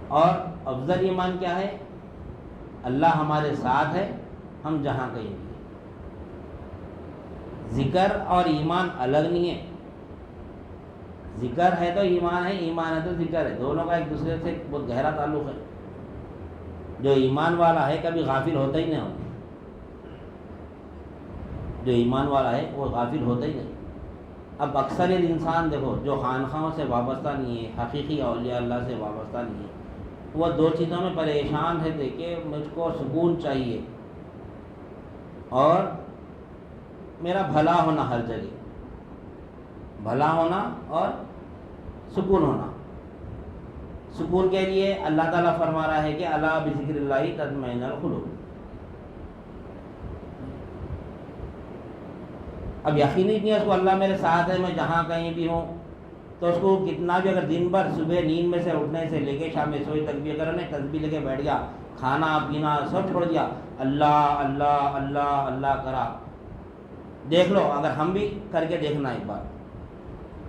اور افضل ایمان کیا ہے؟ اللہ ہمارے ساتھ ہے، ہم جہاں کہیں بھی۔ ذکر اور ایمان الگ نہیں ہے، ذکر ہے تو ایمان ہے، ایمان ہے تو ذکر ہے، دونوں کا ایک دوسرے سے بہت گہرا تعلق ہے۔ جو ایمان والا ہے کبھی غافل ہوتا ہی نہیں ہوتا، جو ایمان والا ہے وہ غافل ہوتا ہی نہیں۔ اب اکثر انسان دیکھو جو خانقاہوں سے وابستہ نہیں ہے، حقیقی اولیاء اللہ سے وابستہ نہیں ہے، وہ دو چیزوں میں پریشان رہتے کہ مجھ کو سکون چاہیے اور میرا بھلا ہونا، ہر جگہ بھلا ہونا اور سکون ہونا۔ سکون کے لیے اللہ تعالیٰ فرما رہا ہے کہ الا بذکر اللہ تطمئن القلوب۔ اب یقینی نہیں ہے اس کو اللہ میرے ساتھ ہے، میں جہاں کہیں بھی ہوں، تو اس کو کتنا بھی اگر دن بھر صبح نیند میں سے اٹھنے سے لے کے شام میں سوئی تک بھی اگر انہیں تسبیح لے کے بیٹھ گیا، کھانا پینا سب چھوڑ دیا، اللہ اللہ اللہ اللہ کرا، دیکھ لو اگر ہم بھی کر کے دیکھنا ایک بار۔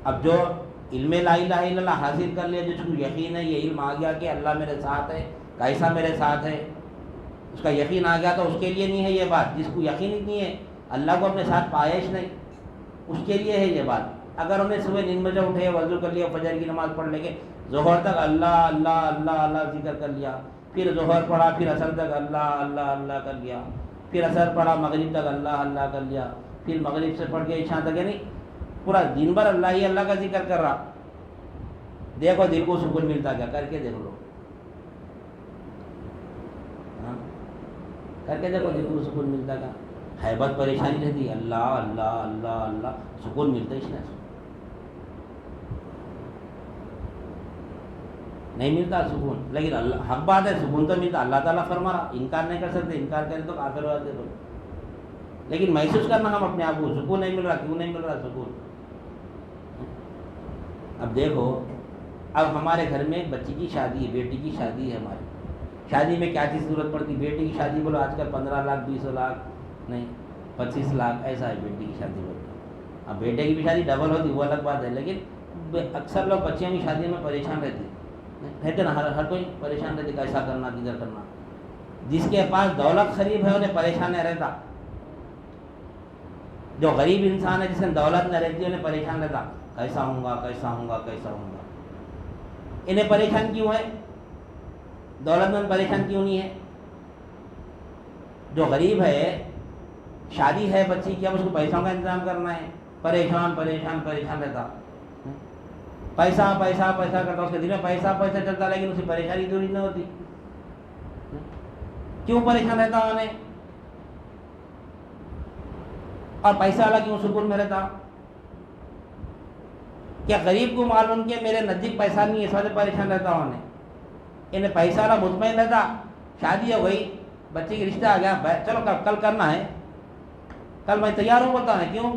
اب جو علم لا الہ الا اللہ حاصل کر لیا، جس کو یقین ہے، یہ علم آ گیا کہ اللہ میرے ساتھ ہے، کیسا میرے ساتھ ہے، اس کا یقین آ گیا، تو اس کے لیے نہیں ہے یہ بات۔ جس کو یقین ہی نہیں ہے، اللہ کو اپنے ساتھ پایا ہی نہیں، اس کے لیے ہے یہ بات۔ اگر انہیں صبح نیند میں سے اٹھے، وضو کر لیا، فجر کی نماز پڑھ لے کے ظہر تک اللہ اللہ اللہ اللہ ذکر کر لیا، پھر ظہر پڑھا، پھر عصر تک اللہ اللہ اللہ کر لیا، پھر عصر پڑھا، مغرب تک اللہ اللہ کر لیا، پھر مغرب سے پڑھ کے عشاء تک، یعنی پورا دن بھر اللہ ہی اللہ کا ذکر کر رہا، دیکھو دل کو سکون ملتا کیا؟ کر کے دیکھ لو، کر کے دیکھو دل کو سکون ملتا کیا؟ حیبت پریشانی رہتی، اللہ اللہ اللہ اللہ، سکون ملتا ہی نہیں ملتا سکون۔ لیکن اللہ حق بات ہے، سکون تو ملتا، اللہ تعالیٰ فرما رہا، انکار نہیں کر سکتے، انکار کریں تو کافر ہو جاتے۔ تو لیکن محسوس کرنا ہم اپنے آپ کو، سکون نہیں مل رہا، کیوں نہیں مل رہا سکون؟ اب دیکھو، اب ہمارے گھر میں ایک بچی کی شادی ہے، بیٹی کی شادی ہے، ہماری شادی میں کیا چیز ضرورت پڑتی؟ بیٹی کی شادی بولو آج کل 15 لاکھ 20 لاکھ نہیں 25 لاکھ ایسا ہے بیٹی کی شادی بولو۔ اب بیٹے کی بھی شادی ڈبل ہوتی وہ الگ بات ہے، لیکن اکثر لوگ بچیوں کی شادی میں پریشان رہتے نا، ہر کوئی پریشان رہتے، کیسا کرنا، کدھر کرنا۔ جس کے پاس دولت قریب ہے انہیں پریشان نہیں رہتا، جو غریب انسان ہے جس میں دولت نہ رہتی انہیں پریشان رہتا، کیسا ہوں گا کیسا ہوں گا کیسا ہوں گا۔ انہیں پریشان کیوں ہے؟ دولت مند پریشان کیوں نہیں ہے؟ جو غریب ہے، شادی ہے بچی کی، اب اس کو پیسوں کا انتظام کرنا ہے، پریشان پریشان پریشان رہتا، پیسہ پیسہ پیسہ کرتا، اس کے دل میں پیسہ پیسہ چلتا، لیکن اسے پریشانی دوری نہیں ہوتی۔ کیوں پریشان رہتا انہیں؟ اور پیسہ والا کیوں سکون میں رہتا؟ کیا غریب کو معلوم کہ میرے نزدیک پیسہ نہیں ہے، اس وجہ سے پریشان رہتا ہوں؟ انہیں پیسہ والا مطمئن رہتا، شادی ہو گئی، بچے کی رشتہ آ گیا، چلو کل کرنا ہے، کل میں تیار ہوں بولتا ہے، کیوں؟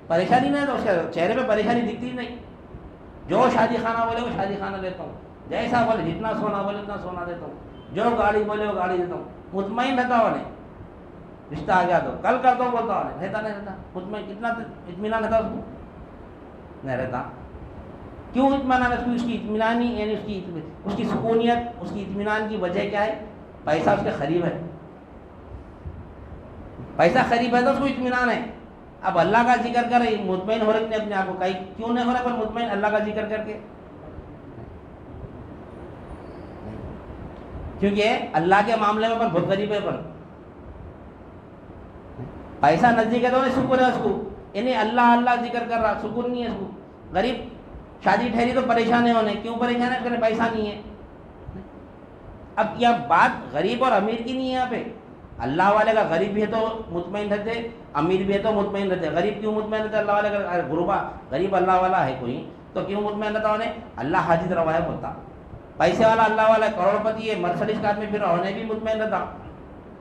پریشانی نہیں ہے، تو اس کے چہرے پہ پریشانی دکھتی نہیں۔ جو شادی خانہ بولے وہ شادی خانہ دیتا ہوں، جیسا بولے، جتنا سونا بولے اتنا سونا دیتا ہوں، جو گاڑی بولے وہ گاڑی دیتا ہوں، مطمئن رہتا ہوں۔ رشتہ آ گیا تو کل کرتا ہوں بولتا ہوں، رہتا نہیں رہتا مطمئن، کتنا اطمینان رہتا اس کو؟ نہیں رہتا۔ کیوں اطمینان؟ اس کی اطمینانی یعنی اس کی سکونیت، اس کی اطمینان کی وجہ کیا ہے؟ پیسہ اس کے قریب ہے، پیسہ قریب ہے تو اس کو اطمینان ہے۔ اب اللہ کا ذکر کر رہے مطمئن ہو رہے اپنے آپ کو، کیوں نہیں ہو رہا پر مطمئن اللہ کا ذکر کر کے؟ کیونکہ اللہ کے معاملے میں بہت غریب ہے، پر پیسہ نزدیک ہے تو سکون ہے اس کو، یعنی اللہ اللہ ذکر کر رہا، سکون نہیں ہے اس کو۔ غریب شادی ٹھہری تو پریشان ہے ہونے، کیوں پریشان ہے؟ اس پیسہ نہیں ہے۔ اب یہ بات غریب اور امیر کی نہیں ہے، یہاں پہ اللہ والے کا غریب بھی ہے تو مطمئن رہتے، امیر بھی ہے تو مطمئن رہتے۔ غریب کیوں مطمئن رہتے؟ اللہ والے کا غربا، غریب اللہ والا ہے کوئی تو کیوں مطمئن رہتا انہیں؟ اللہ حاجت روا ہے بولتا۔ پیسے والا اللہ والا کروڑ پتی ہے، مرسڈیز کار میں پھر انہیں بھی مطمئن رہتا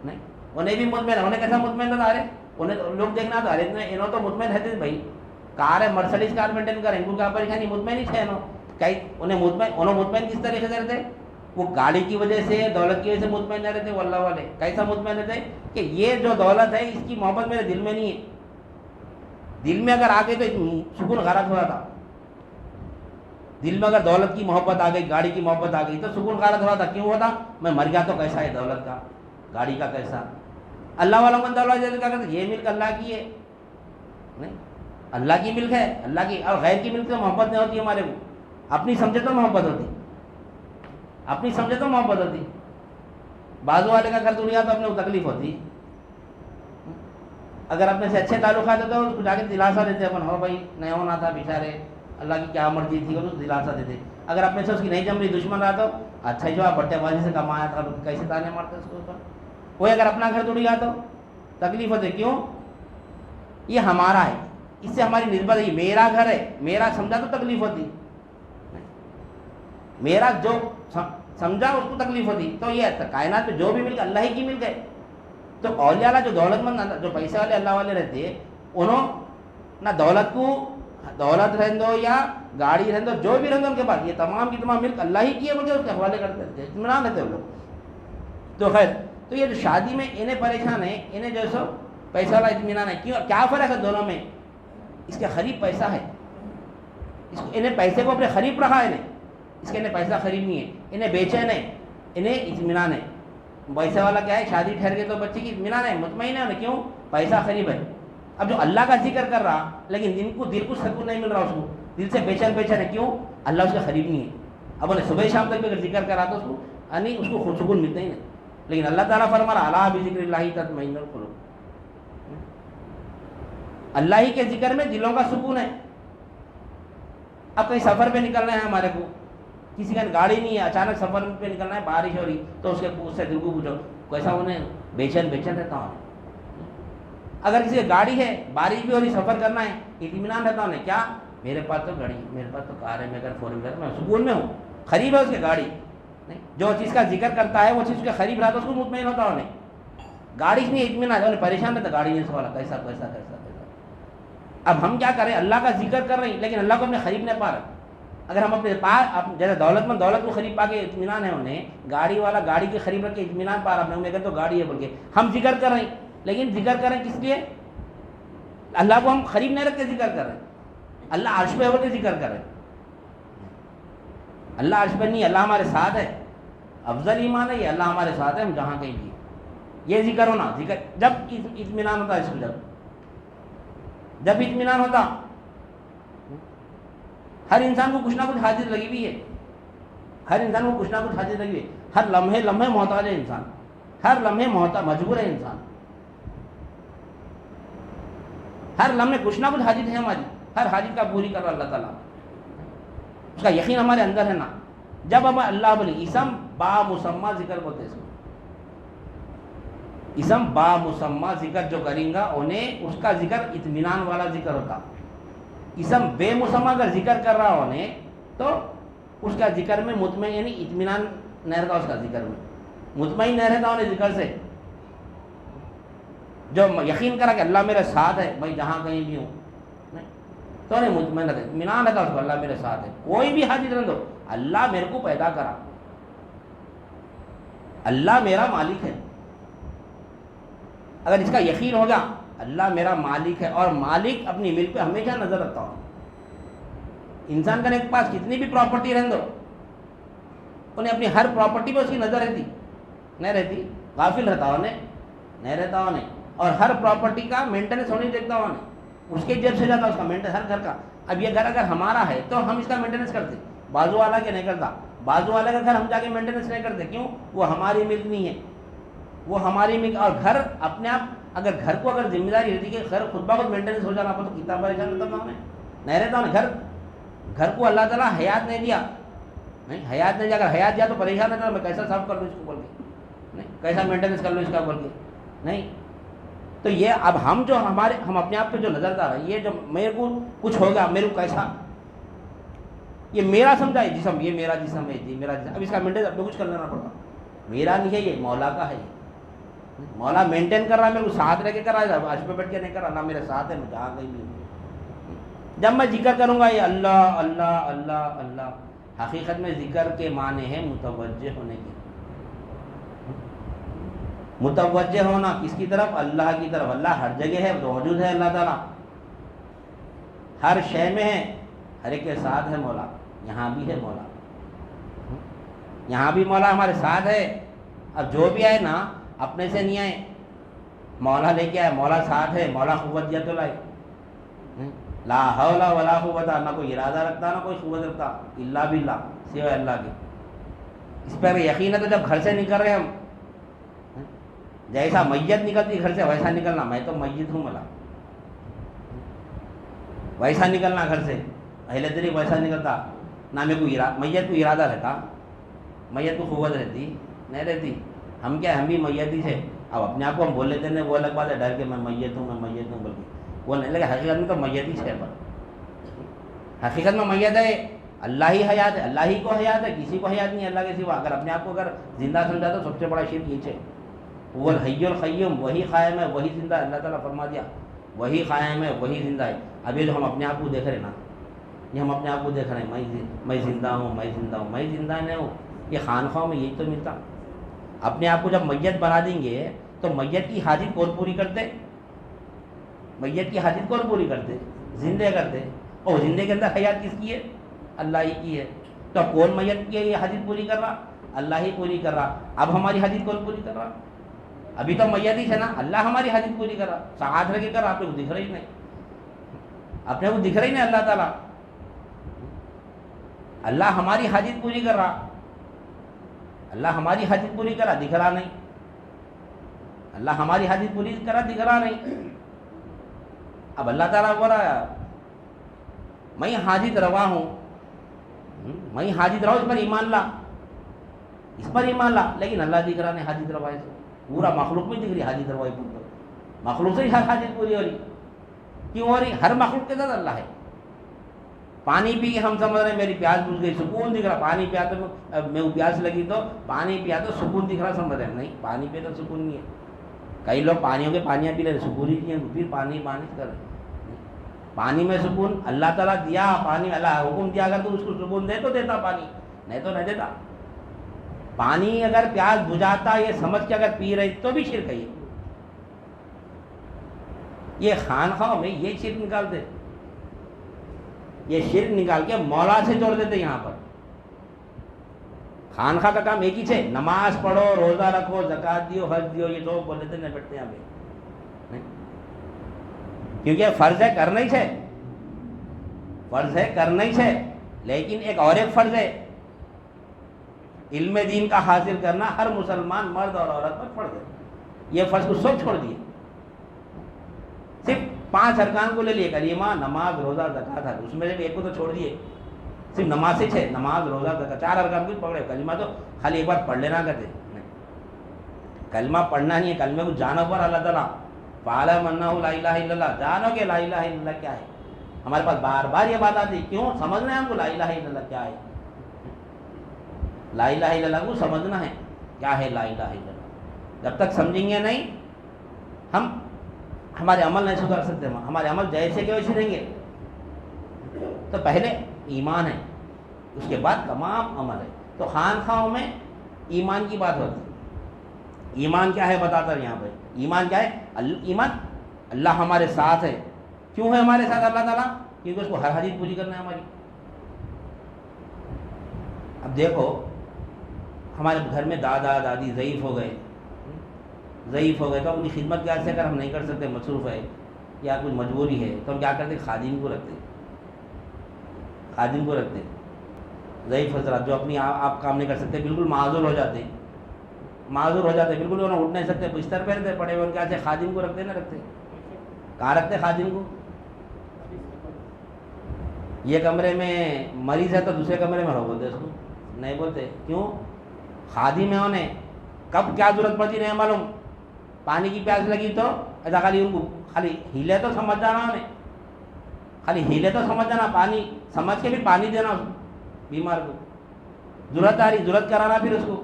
نہیں، انہیں بھی مطمئن، انہیں کیسا مطمئن رہتا؟ ارے انہیں لوگ دیکھنا تھا، ارے انہوں تو مطمئن رہتے بھائی، کار ہے مرسڈیز کار مینٹین کریں، ان کو کیا پریشانی؟ مطمئن ہی ہے انہیں مطمئن کس طریقے سے رہتے؟ وہ گاڑی کی وجہ سے، دولت کی وجہ سے مطمئن نہ رہتے، وہ اللہ والے کیسا مطمئن رہتے کہ یہ جو دولت ہے اس کی محبت میرے دل میں نہیں ہے، دل میں اگر آ گئی تو سکون غارت ہو جاتا، دل میں اگر دولت کی محبت آ گئی, گاڑی کی محبت آ گئی تو سکون غارت ہوا تھا. کیوں ہوا تھا؟ میں مر گیا تو کیسا ہے دولت کا, گاڑی کا کیسا. اللہ والا بندہ اللہ کیا کہتے یہ ملک اللہ کی ہے, نہیں اللہ کی ملک ہے, اللہ کی. اور غیر کی ملک سے محبت نہیں ہوتی ہمارے کو, اپنی سمجھے تو محبت ہوتی, اپنی سمجھے تو محبت ہوتی. بازو والے کا گھر دنیا تو اپنے کو تکلیف ہوتی. اگر اپنے سے اچھے تعلقات ہوتے تو اس کو جا کے دلاسا دیتے اپن, ہو بھائی نہیں ہونا تھا بیچارے, اللہ کی کیا مرضی تھی, اس کو دلاسا دیتے. اگر اپنے سے اس کی نہیں جم رہی, دشمن رہا تو اچھا ہی جو آپ بٹے بازی سے کمایا تھا, کیسے تانے مارتے اس کے اوپر. کوئی اگر اپنا گھر توڑ گیا تو تکلیف ہوتے. کیوں؟ یہ ہمارا ہے, اس سے ہماری نسبت ہے, میرا گھر ہے, میرا سمجھا تو تکلیف ہوتی, میرا جو سمجھا اس کو تکلیف ہوتی. تو یہ کائنات میں جو بھی ملک اللہ ہی کی ملک ہے. تو اولیاء اللہ جو دولت مند, جو پیسے والے اللہ والے رہتے, انہوں نہ دولت کو, دولت رہن دو یا گاڑی رہن دو, جو بھی رہن دو ان کے پاس, یہ تمام کی تمام ملک اللہ ہی کی ہے بلکہ اس کے حوالے کرتے رہتے, اطمینان رہتے ہیں لوگ. تو خیر, تو یہ جو شادی میں انہیں پریشان ہے, انہیں جو سو پیسہ والا اطمینان ہے. کیوں؟ کیا فرق ہے دونوں میں؟ اس کے قریب پیسہ ہے, اس کو انہیں پیسے کو اپنے قریب رکھا ہے, انہیں اس کے انہیں پیسہ قریب نہیں ہے, انہیں بیچین ہے, انہیں اطمینان ہے. پیسے والا کیا ہے, شادی ٹھہر گئی تو بچے کی اطمینان ہے, مطمئن ہے. کیوں؟ پیسہ قریب ہے. اب جو اللہ کا ذکر کر رہا لیکن دل کو سکون نہیں مل رہا, اس کو دل سے بیچین ہے. کیوں؟ اللہ اس کے قریب نہیں ہے. اب انہیں صبح شام تک بھی اگر ذکر کرا تو اس کو خود سکون ملتا ہی نہیں. لیکن اللہ تعالیٰ فرما رہا الا بذکر اللہ تطمئن القلوب, اللہ ہی کے ذکر میں دلوں کا سکون ہے. اب کہیں سفر پہ نکلنا ہے ہمارے کو, کسی کا گاڑی نہیں ہے, اچانک سفر پہ نکلنا ہے, بارش ہو رہی, تو اس سے دل کو پوچھو کیسا انہیں بیچین رہتا ہوں. اگر کسی کی گاڑی ہے, بارش بھی ہو رہی, سفر کرنا ہے, اطمینان رہتا ہوں. کیا میرے پاس تو گاڑی, میرے پاس تو کار ہے, میں اگر فور ویلر میں سکون میں ہوں, قریب ہے اس کی گاڑی. نہیں, جو چیز کا ذکر کرتا ہے وہ چیز کے قریب رہا تو اس کو مطمئن ہوتا انہیں. گاڑی نہیں اطمینان, انہیں پریشان رہتا, گاڑی نہیں سوالا کیسا کیسا کیسا کیسا. اب ہم کیا کریں, اللہ کا ذکر کر رہے ہیں لیکن اللہ کو اپنے قریب نہیں پا رہے. اگر ہم اپنے پاس جیسے دولت مند دولت کو قریب پا کے اطمینان ہے انہیں, گاڑی والا گاڑی کے قریب رکھ کے اطمینان پا رہا, اپنے تو گاڑی ہے بول کے ہم ذکر کر رہے ہیں, لیکن ذکر کر رہے ہیں کس لیے؟ اللہ کو ہم قریب نہیں رکھ کے ذکر کر رہے ہیں. اللہ عرش پہ ہو کے ذکر کر رہے ہیں. اللہ عرش پہ نہیں, اللہ ہمارے ساتھ ہے. افضل ایمان ہے یہ, اللہ ہمارے ساتھ ہے, ہم جہاں کہیں بھی. یہ ذکر ہونا, ذکر جب اطمینان ہوتا ہے, اس کو جب اطمینان ہوتا, ہر انسان کو کچھ نہ کچھ حاجت لگی ہوئی ہے, ہر انسان کو کچھ نہ کچھ حاجت لگی ہوئی ہے. ہر لمحے محتاج ہے انسان, ہر لمحے مجبور ہے انسان, ہر لمحے کچھ نہ کچھ حاجت ہے ہماری, ہر حاجت کا پوری کر رہا اللہ تعالیٰ. اس کا یقین ہمارے اندر ہے نا. جب ہم اللہ بولے, اسم با مسمہ ذکر بولتے ہیں, اسم با مسمہ ذکر جو کریں گا انہیں اس کا ذکر اطمینان والا ذکر ہوتا. اسم بے مسمہ اگر ذکر کر رہا انہیں تو اس کا ذکر میں مطمئن, یعنی اطمینان نہیں رہتا, اس کا ذکر میں مطمئن نہیں رہتا انہیں ذکر سے. جو یقین کرا کہ اللہ میرے ساتھ ہے, بھائی جہاں کہیں بھی ہوں, تو انہیں مطمئن رہتا, اطمینان رہتا اس کو, اللہ میرے ساتھ ہے. کوئی بھی حاجت رہ دو, اللہ میرے کو پیدا کرا, اللہ میرا مالک ہے. اگر اس کا یقین ہوگا اللہ میرا مالک ہے, اور مالک اپنی ملک پہ ہمیشہ نظر رکھتا ہوں. انسان کا پاس کتنی بھی پراپرٹی رہن دو, انہیں اپنی ہر پراپرٹی پہ اس کی نظر رہتی نہیں رہتی, غافل رہتا انہیں نہیں رہتا انہیں. اور ہر پراپرٹی کا مینٹیننس ہونے دیکھتا انہیں, اس کے جیب سے جاتا اس کا مینٹیننس, ہر گھر کا. اب یہ گھر اگر ہمارا ہے تو ہم اس کا مینٹیننس کرتے, بازو والا کے نہیں کرتا. بازو والا کا گھر ہم جا کے مینٹیننس نہیں کرتے. کیوں؟ وہ ہماری ملک نہیں ہے, وہ ہماری ملک. اور گھر اپنے آپ, اگر گھر کو اگر ذمہ داری رہتی کہ گھر خود بخود مینٹیننس ہو جانا, تو کتنا پریشان رہتا تھا انہیں, نہیں رہتا انہیں. گھر کو اللہ تعالیٰ حیات نہیں دیا, نہیں حیات نہیں دیا. اگر حیات دیا تو پریشان رہتا, میں کیسا صاف کر لوں اس کو بول کے, نہیں کیسا مینٹیننس کر لوں اس کا بول کے, نہیں. تو یہ اب ہم جو ہم اپنے آپ پہ جو نظر دار ہے, یہ جو میرے کو کچھ ہوگا, میرے کو کیسا, یہ میرا سمجھا ہے جسم, یہ میرا جسم ہے جی, میرا جسم. اب اس کا مینٹیننس اپنے کچھ کر لینا پڑتا, میرا نہیں ہے یہ, مولا کا ہے. مولا مینٹین کر رہا ہے, میرے کو ساتھ رہ کے کر رہا ہے, عرش پہ بیٹھ کے نہیں کر رہا, اللہ میرے ساتھ ہے, میں جہاں کہیں بھی. جب میں ذکر کروں گا یہ اللہ اللہ اللہ اللہ, حقیقت میں ذکر کے معنی ہے متوجہ ہونے کی. متوجہ ہونا کس کی طرف؟ اللہ کی طرف. اللہ ہر جگہ ہے, موجود ہے اللہ تعالیٰ, ہر شے میں ہے, ہر ایک کے ساتھ ہے مولا. یہاں بھی ہے مولا، یہاں بھی مولا ہمارے ساتھ ہے. اب جو بھی آئے نا اپنے سے نہیں آئے، مولا لے کے آئے، مولا ساتھ ہے، مولا قوت دیا تو لائے. لا حول ولا قوت، نہ کوئی ارادہ رکھتا نہ کوئی قوت رکھتا الا باللہ، سوائے اللہ کے. اس پر یقین ہے تو جب گھر سے نکل رہے ہم، جیسا میت نکلتی گھر سے ویسا نکلنا. میں تو میت ہوں ملا، ویسا نکلنا گھر سے. اہل طریق ویسا نکلتا نہ. میں کو میت کو ارادہ رہتا، میت کو قوت رہتی نہیں رہتی. ہم کیا، ہم بھی میت ہی تھے. اب اپنے آپ کو ہم بول لیتے ہیں وہ الگ بات ہے، ڈر کے میں میت ہوں میں میت ہوں بلکہ وہ نہیں. لیکن حقیقت میں تو میت ہی ہے. پر حقیقت میں میت ہے، اللہ ہی حیات ہے، اللہ ہی کو حیات ہے، کسی کو حیات نہیں ہے اللہ کے سوا. اگر اپنے آپ کو اگر زندہ سمجھا تو سب سے بڑا شرک یہ ہے. وہ الحی القیوم، وہی قائم ہے وہی زندہ ہے. اللہ تعالیٰ فرما دیا وہی قائم ہے وہی زندہ ہے. اب یہ جو ہم اپنے آپ کو دیکھ رہے ہیں نا، یہ ہم اپنے آپ کو دیکھ رہے ہیں میں زندہ ہوں میں زندہ ہوں میں زندہ نہیں ہوں. یہ خانخواہوں میں یہی تو ملتا. اپنے آپ کو جب میت بنا دیں گے تو میت کی حاجت کون پوری کرتے؟ میت کی حاجت کون پوری کرتے؟ زندے کرتے. اور زندے کے اندر حیات کس کی ہے؟ اللہ ہی کی ہے. تو کون میت کی یہ حاجت پوری کر رہا؟ اللہ ہی پوری کر رہا. اب ہماری حاجت کون پوری کر رہا؟ ابھی تو میت ہی ہے نا، اللہ ہماری حاجت پوری کر رہا. ساتھ رہ کے کر رہا، آپ کو دکھ رہا ہی نہیں، اپنے کو دکھ رہا ہی نہیں. اللہ تعالیٰ اللہ ہماری حاجت پوری کر رہا، اللہ ہماری حاجت پوری کرا دکھ رہا نہیں. اللہ ہماری حاجت پوری کرا دکھ رہا نہیں. اب اللہ تعالیٰ بول رہا میں حاجت روا ہوں، میں حاجت روا. اس پر ایمان لا، اس پر ایمان لا. لیکن اللہ دکھ رہا نہیں حاجت روائی سے. پورا مخلوق میں دکھ رہی حاجت روائی پر. مخلوق سے ہی حاجت پوری ہو رہی. کیوں ہو رہی؟ ہر مخلوق کے ساتھ اللہ ہے. پانی پی کے ہم سمجھ رہے ہیں میری پیاس بجھ گئی، سکون دکھ رہا. پانی پیا تو میں پیاس لگی تو پانی پیا تو سکون دکھ رہا سمجھ رہے ہیں. نہیں، پانی پہ تو سکون نہیں ہے. کئی لوگ پانیوں کے پانیاں پی رہے سکون ہی نہیں ہے، پھر پانی کر رہے. پانی میں سکون اللہ تعالیٰ دیا. پانی اللہ حکم دیا اگر تو اس کو سکون دے تو دیتا پانی، نہیں تو نہیں دیتا. پانی اگر پیاس بجھاتا یہ سمجھ کے اگر پی رہے تو بھی شرک ہے. یہ خانخواہ میں یہ شرک نکالتے، یہ شرک نکال کے مولا سے جوڑ دیتے. یہاں پر خانخواہ کا کام ایک ہی ہے، نماز پڑھو، روزہ رکھو، زکوٰۃ دیو، حج دیو. یہ تو بول دیتے نہیں بیٹھتے یہاں پہ، کیونکہ فرض ہے کرنا ہی ہے، فرض ہے کرنا ہی ہے. لیکن ایک اور ایک فرض ہے علم دین کا حاصل کرنا. ہر مسلمان مرد اور عورت پر فرض ہے. یہ فرض کو سب چھوڑ دیے، صرف 5 ارکان کو لے لیے، کلمہ، نماز، روزہ، زکوٰۃ. اس میں سے ایک کو تو چھوڑ دیے. صرف نماز سے 6، نماز، روزہ، زکوٰۃ، 4 ارکان کو پکڑے. کلمہ تو خالی ایک بار پڑھ لینا کہتے نہیں. کلمہ پڑھنا نہیں ہے، کلمے کو جانو پر اللہ تعالیٰ فَاعْلَمْ أَنَّهُ لَا إِلَٰهَ إِلَّا اللَّهُ. جانو کہ لا الہ الا اللہ کیا ہے. ہمارے پاس بار بار یہ بات آتی، کیوں سمجھنا ہے ہم کو لا الہ الا اللہ کیا ہے. لا الہ الا اللہ کو سمجھنا ہے کیا ہے لا الہ الا اللہ. جب تک سمجھیں گے نہیں ہم، ہمارے عمل نہیں سدھر سکتے. ہمارے عمل جیسے کہ ویسے رہیں گے. تو پہلے ایمان ہے، اس کے بعد تمام عمل ہے. تو خانخواہوں میں ایمان کی بات ہوتی ہے. ایمان کیا ہے بتاتا ہے یہاں پہ. ایمان کیا ہے؟ ایمان اللہ ہمارے ساتھ ہے. کیوں ہے ہمارے ساتھ اللہ تعالیٰ؟ کیونکہ اس کو ہر حاجت پوری کرنا ہے ہماری. اب دیکھو ہمارے گھر میں دادا دادی ضعیف ہو گئے تو اپنی خدمت کیسے اگر ہم نہیں کر سکتے، مصروف ہے یا کچھ مجبوری ہے، تو ہم کیا کرتے؟ خادم کو رکھتے. ضعیف حضرات جو اپنی آپ کام نہیں کر سکتے، بالکل معذور ہو جاتے بالکل انہیں اٹھ نہیں سکتے، بستر پہ رہتے پڑے ہوئے، ان کے ایسے خادم کو رکھتے نہ رکھتے. کہاں رکھتے خادم کو؟ یہ کمرے میں مریض ہے تو دوسرے کمرے میں رہو بولتے، اس کو نہیں بولتے. کیوں؟ خادم ہے، انہیں کب کیا ضرورت پڑتی نہیں معلوم. پانی کی پیاس لگی تو ایسا خالی ان کو خالی ہیلے تو سمجھ جانا، انہیں خالی ہیلے تو سمجھ جانا، پانی سمجھ کے بھی پانی دینا اس بیمار کو. ضرورت آ رہی ضرورت کرانا، پھر اس کو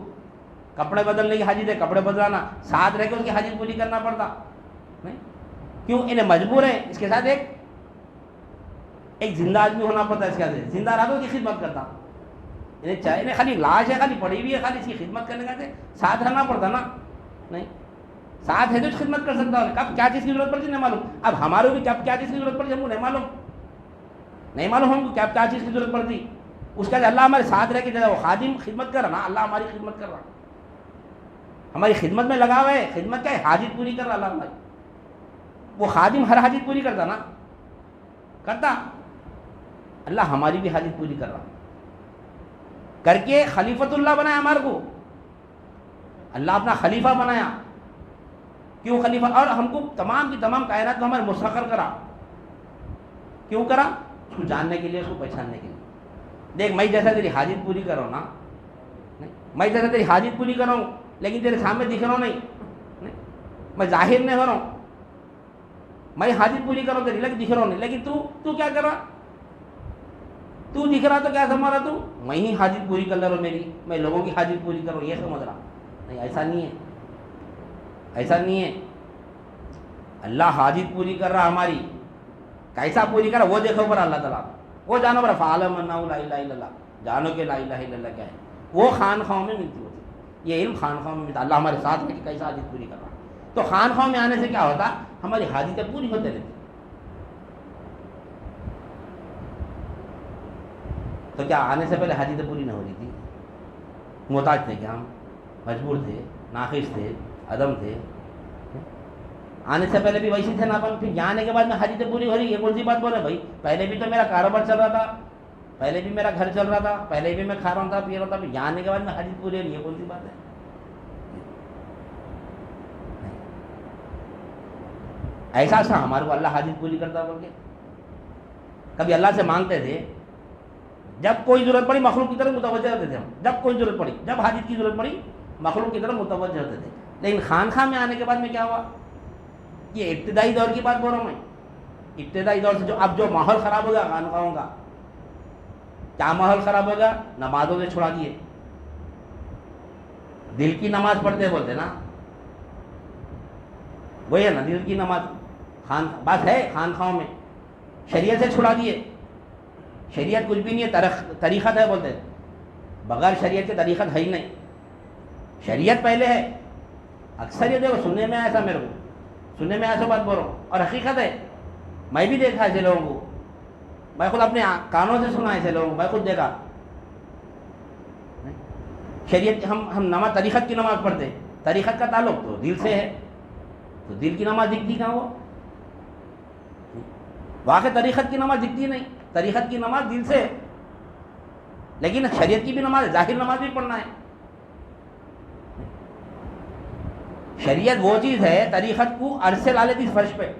کپڑے بدلنے کی حاجت ہے کپڑے بدلانا، ساتھ رہ کے اس کی حاجت پوری کرنا پڑتا نہیں. کیوں؟ انہیں مجبور ہے. اس کے ساتھ ایک زندہ آدمی ہونا پڑتا ہے. اس کے ساتھ زندہ رہا تو اس کی خدمت کرتا. انہیں چاہے نہیں، خالی لاش ہے، خالی پڑی ہوئی ہے، خالی اس کی خدمت کرنے کا ساتھ رہنا پڑتا نا. نہیں، ساتھ ہے تو خدمت کر سکتا. کب کیا چیز کی ضرورت پڑتی نہیں معلوم. اب ہمارے بھی کب کیا چیز کی ضرورت پڑتی ہم کو نہیں معلوم ہم کو کیا چیز کی ضرورت پڑتی. اس کا اللہ ہمارے ساتھ رہ کے جیسا وہ خادم خدمت کر رہا نا، اللہ ہماری خدمت کر رہا، ہماری خدمت میں لگا ہوا ہے. خدمت کیا ہے؟ حاجت پوری کر رہا اللہ ہماری. وہ خادم ہر حاجت پوری کرتا نا، کرتا. اللہ ہماری بھی حاجت پوری کر رہا، کر کے خلیفۃ اللہ بنایا ہمارے کو. اللہ اپنا خلیفہ بنایا. کیوں خلیفہ؟ اور ہم کو تمام کی تمام کائنات کو ہمارے مسخر کرا. کیوں کرا؟ اس کو جاننے کے لیے، اس کو پہچاننے کے لیے. دیکھ میں جیسا تیری حاجت پوری کر رہا ہوں نا، میں جیسا تیری حاجت پوری کر رہا ہوں لیکن تیرے سامنے دکھ رہا ہوں نہیں، میں ظاہر نہیں ہو رہا ہوں. میں حاجت پوری کر رہا ہوں تیری لیکن دکھ رہا ہوں نہیں. لیکن تو کیا کر رہا؟ تو دکھ رہا تو کیا سمجھ رہا؟ تو میں ہی حاجت پوری کر رہا ہوں میری، میں لوگوں کی حاجت پوری کر رہا ہوں یہ سمجھ رہا. نہیں، ایسا نہیں ہے، ایسا نہیں ہے. اللہ حاجت پوری کر رہا ہماری. کیسا پوری کر رہا وہ دیکھو پر اللہ تعالیٰ، وہ جانو پر فعلم انہ لا الہ الا اللہ، جانو کہ لا الہ الا اللہ کیا ہے. وہ خانخواہوں میں ملتی ہوتی، یہ علم خانخواہوں میں ملتا. اللہ ہمارے ساتھ ہے کہ کیسا حاجت پوری کر رہا. تو خانخواہ میں آنے سے کیا ہوتا؟ ہماری حاجتیں پوری ہوتے رہتی. تو کیا آنے سے پہلے حاجتیں پوری نہ ہو رہی تھی؟ محتاج تھے کہ ہم، مجبور تھے، ناقص تھے، عدم تھے. آنے سے پہلے بھی ویسی تھے نا اپن، پھر آنے کے بعد میں حاجتیں پوری ہو رہی. یہ کون سی بات بولے بھائی؟ پہلے بھی تو میرا کاروبار چل رہا تھا، پہلے بھی میرا گھر چل رہا تھا، پہلے بھی میں کھا رہا تھا، پی رہا تھا، پھر آنے کے بعد میں حاجت پوری ہو رہی. یہ کون سی بات ہے؟ ایسا سا ہمارے کو اللہ حاجت پوری کرتا بول کے. کبھی اللہ سے مانگتے تھے، جب کوئی ضرورت پڑی مخلوق کی طرف متوجہ ہوتے تھے ہم. جب کوئی ضرورت پڑی، جب حاجت کی ضرورت پڑی مخلوق کی طرف متوجہ ہوتے تھے. لیکن خانخواہ میں آنے کے بعد میں کیا ہوا؟ یہ ابتدائی دور کی بات بول رہا ہوں میں. ابتدائی دور سے اب جو ماحول خراب ہو گیا خانخواہوں کا، کیا ماحول خراب ہو گیا؟ نمازوں سے چھڑا دیے. دل کی نماز پڑھتے بولتے نا، وہی ہے نا دل کی نماز. بات ہے خانخواہوں میں شریعت سے چھڑا دیے. شریعت کچھ بھی نہیں ہے، طریقت ہے بولتے. بغیر شریعت کے طریقت ہے ہی نہیں. شریعت پہلے ہے. اکثر یہ دیکھو سننے میں ایسا، میرے کو سننے میں ایسا بات بول رہا ہوں اور حقیقت ہے. میں بھی دیکھا ایسے لوگوں کو، میں خود اپنے کانوں سے سنا ایسے لوگوں کو، میں خود دیکھا. شریعت ہم نماز طریقت کی نماز پڑھتے، طریقت کا تعلق تو دل سے ہے. تو دل کی نماز دکھتی کہاں؟ وہ واقع طریقت کی نماز دکھتی نہیں. طریقت کی نماز دل سے ہے، لیکن شریعت کی بھی نماز ہے، ظاہر نماز بھی پڑھنا ہے. شریعت وہ چیز ہے، طریقت کو عرصے لا لیتی فرش پہ.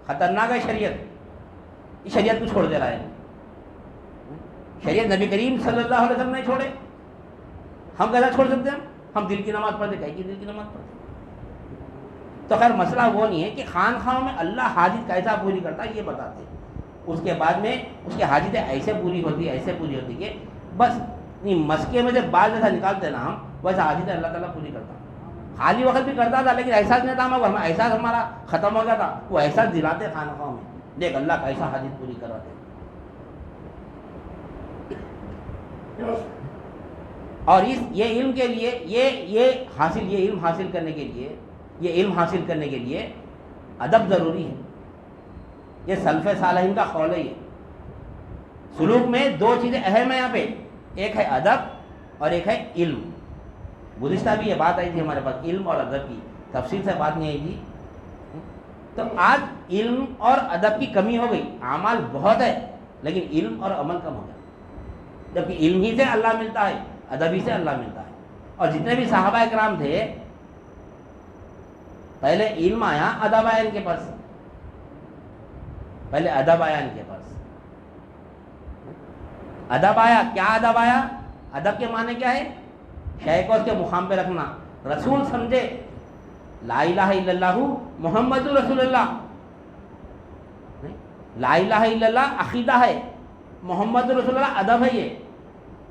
خطرناک ہے شریعت. اس شریعت کو چھوڑ دے رہا ہے. شریعت نبی کریم صلی اللہ علیہ وسلم نے چھوڑے، ہم کیسا چھوڑ سکتے ہیں؟ ہم دل کی نماز پڑھتے، کہیں کی دل کی نماز پڑھتے. تو خیر مسئلہ وہ نہیں ہے کہ خانخواہوں میں اللہ حاجت کیسا پوری کرتا ہے یہ بتاتے ہیں. اس کے بعد میں اس کی حاجتیں ایسے پوری ہوتی، ایسے پوری ہوتی کہ بس مسکے میں جب بال جیسا نکالتے نا ہم، ویسا حاجتیں اللہ تعالیٰ پوری کرتا. خالی وقت بھی کرتا تھا لیکن احساس نہیں تھا ہمارا، احساس ہمارا ختم ہو گیا تھا. وہ احساس دلاتے خانخواہوں میں، دیکھ اللہ کیسا حاجت پوری کرواتے. اور یہ علم کے لیے یہ علم حاصل کرنے کے لیے ادب ضروری ہے. یہ سلف صالحین کا قول ہے. یہ سلوک میں دو چیزیں اہم ہیں یہاں پہ، ایک ہے ادب اور ایک ہے علم. گزشتہ بھی یہ بات آئی تھی ہمارے پاس، علم اور ادب کی تفصیل سے بات نہیں آئی تھی. تو آج علم اور ادب کی کمی ہو گئی. اعمال بہت ہے لیکن علم اور عمل کم ہو گیا. جبکہ علم ہی سے اللہ ملتا ہے، ادب ہی سے اللہ ملتا ہے. اور جتنے بھی صحابہ کرام تھے، پہلے علم آیا، ادب آیا ان کے پاس. پہلے ادب آیا ان کے پاس. ادب آیا، کیا ادب آیا؟ ادب کے معنی کیا ہے؟ شے کو اس کے مقام پہ رکھنا. رسول سمجھے، لا الہ الا اللہ محمد رسول اللہ. لا الہ الا اللہ عقیدہ ہے، محمد رسول اللہ ادب ہے. یہ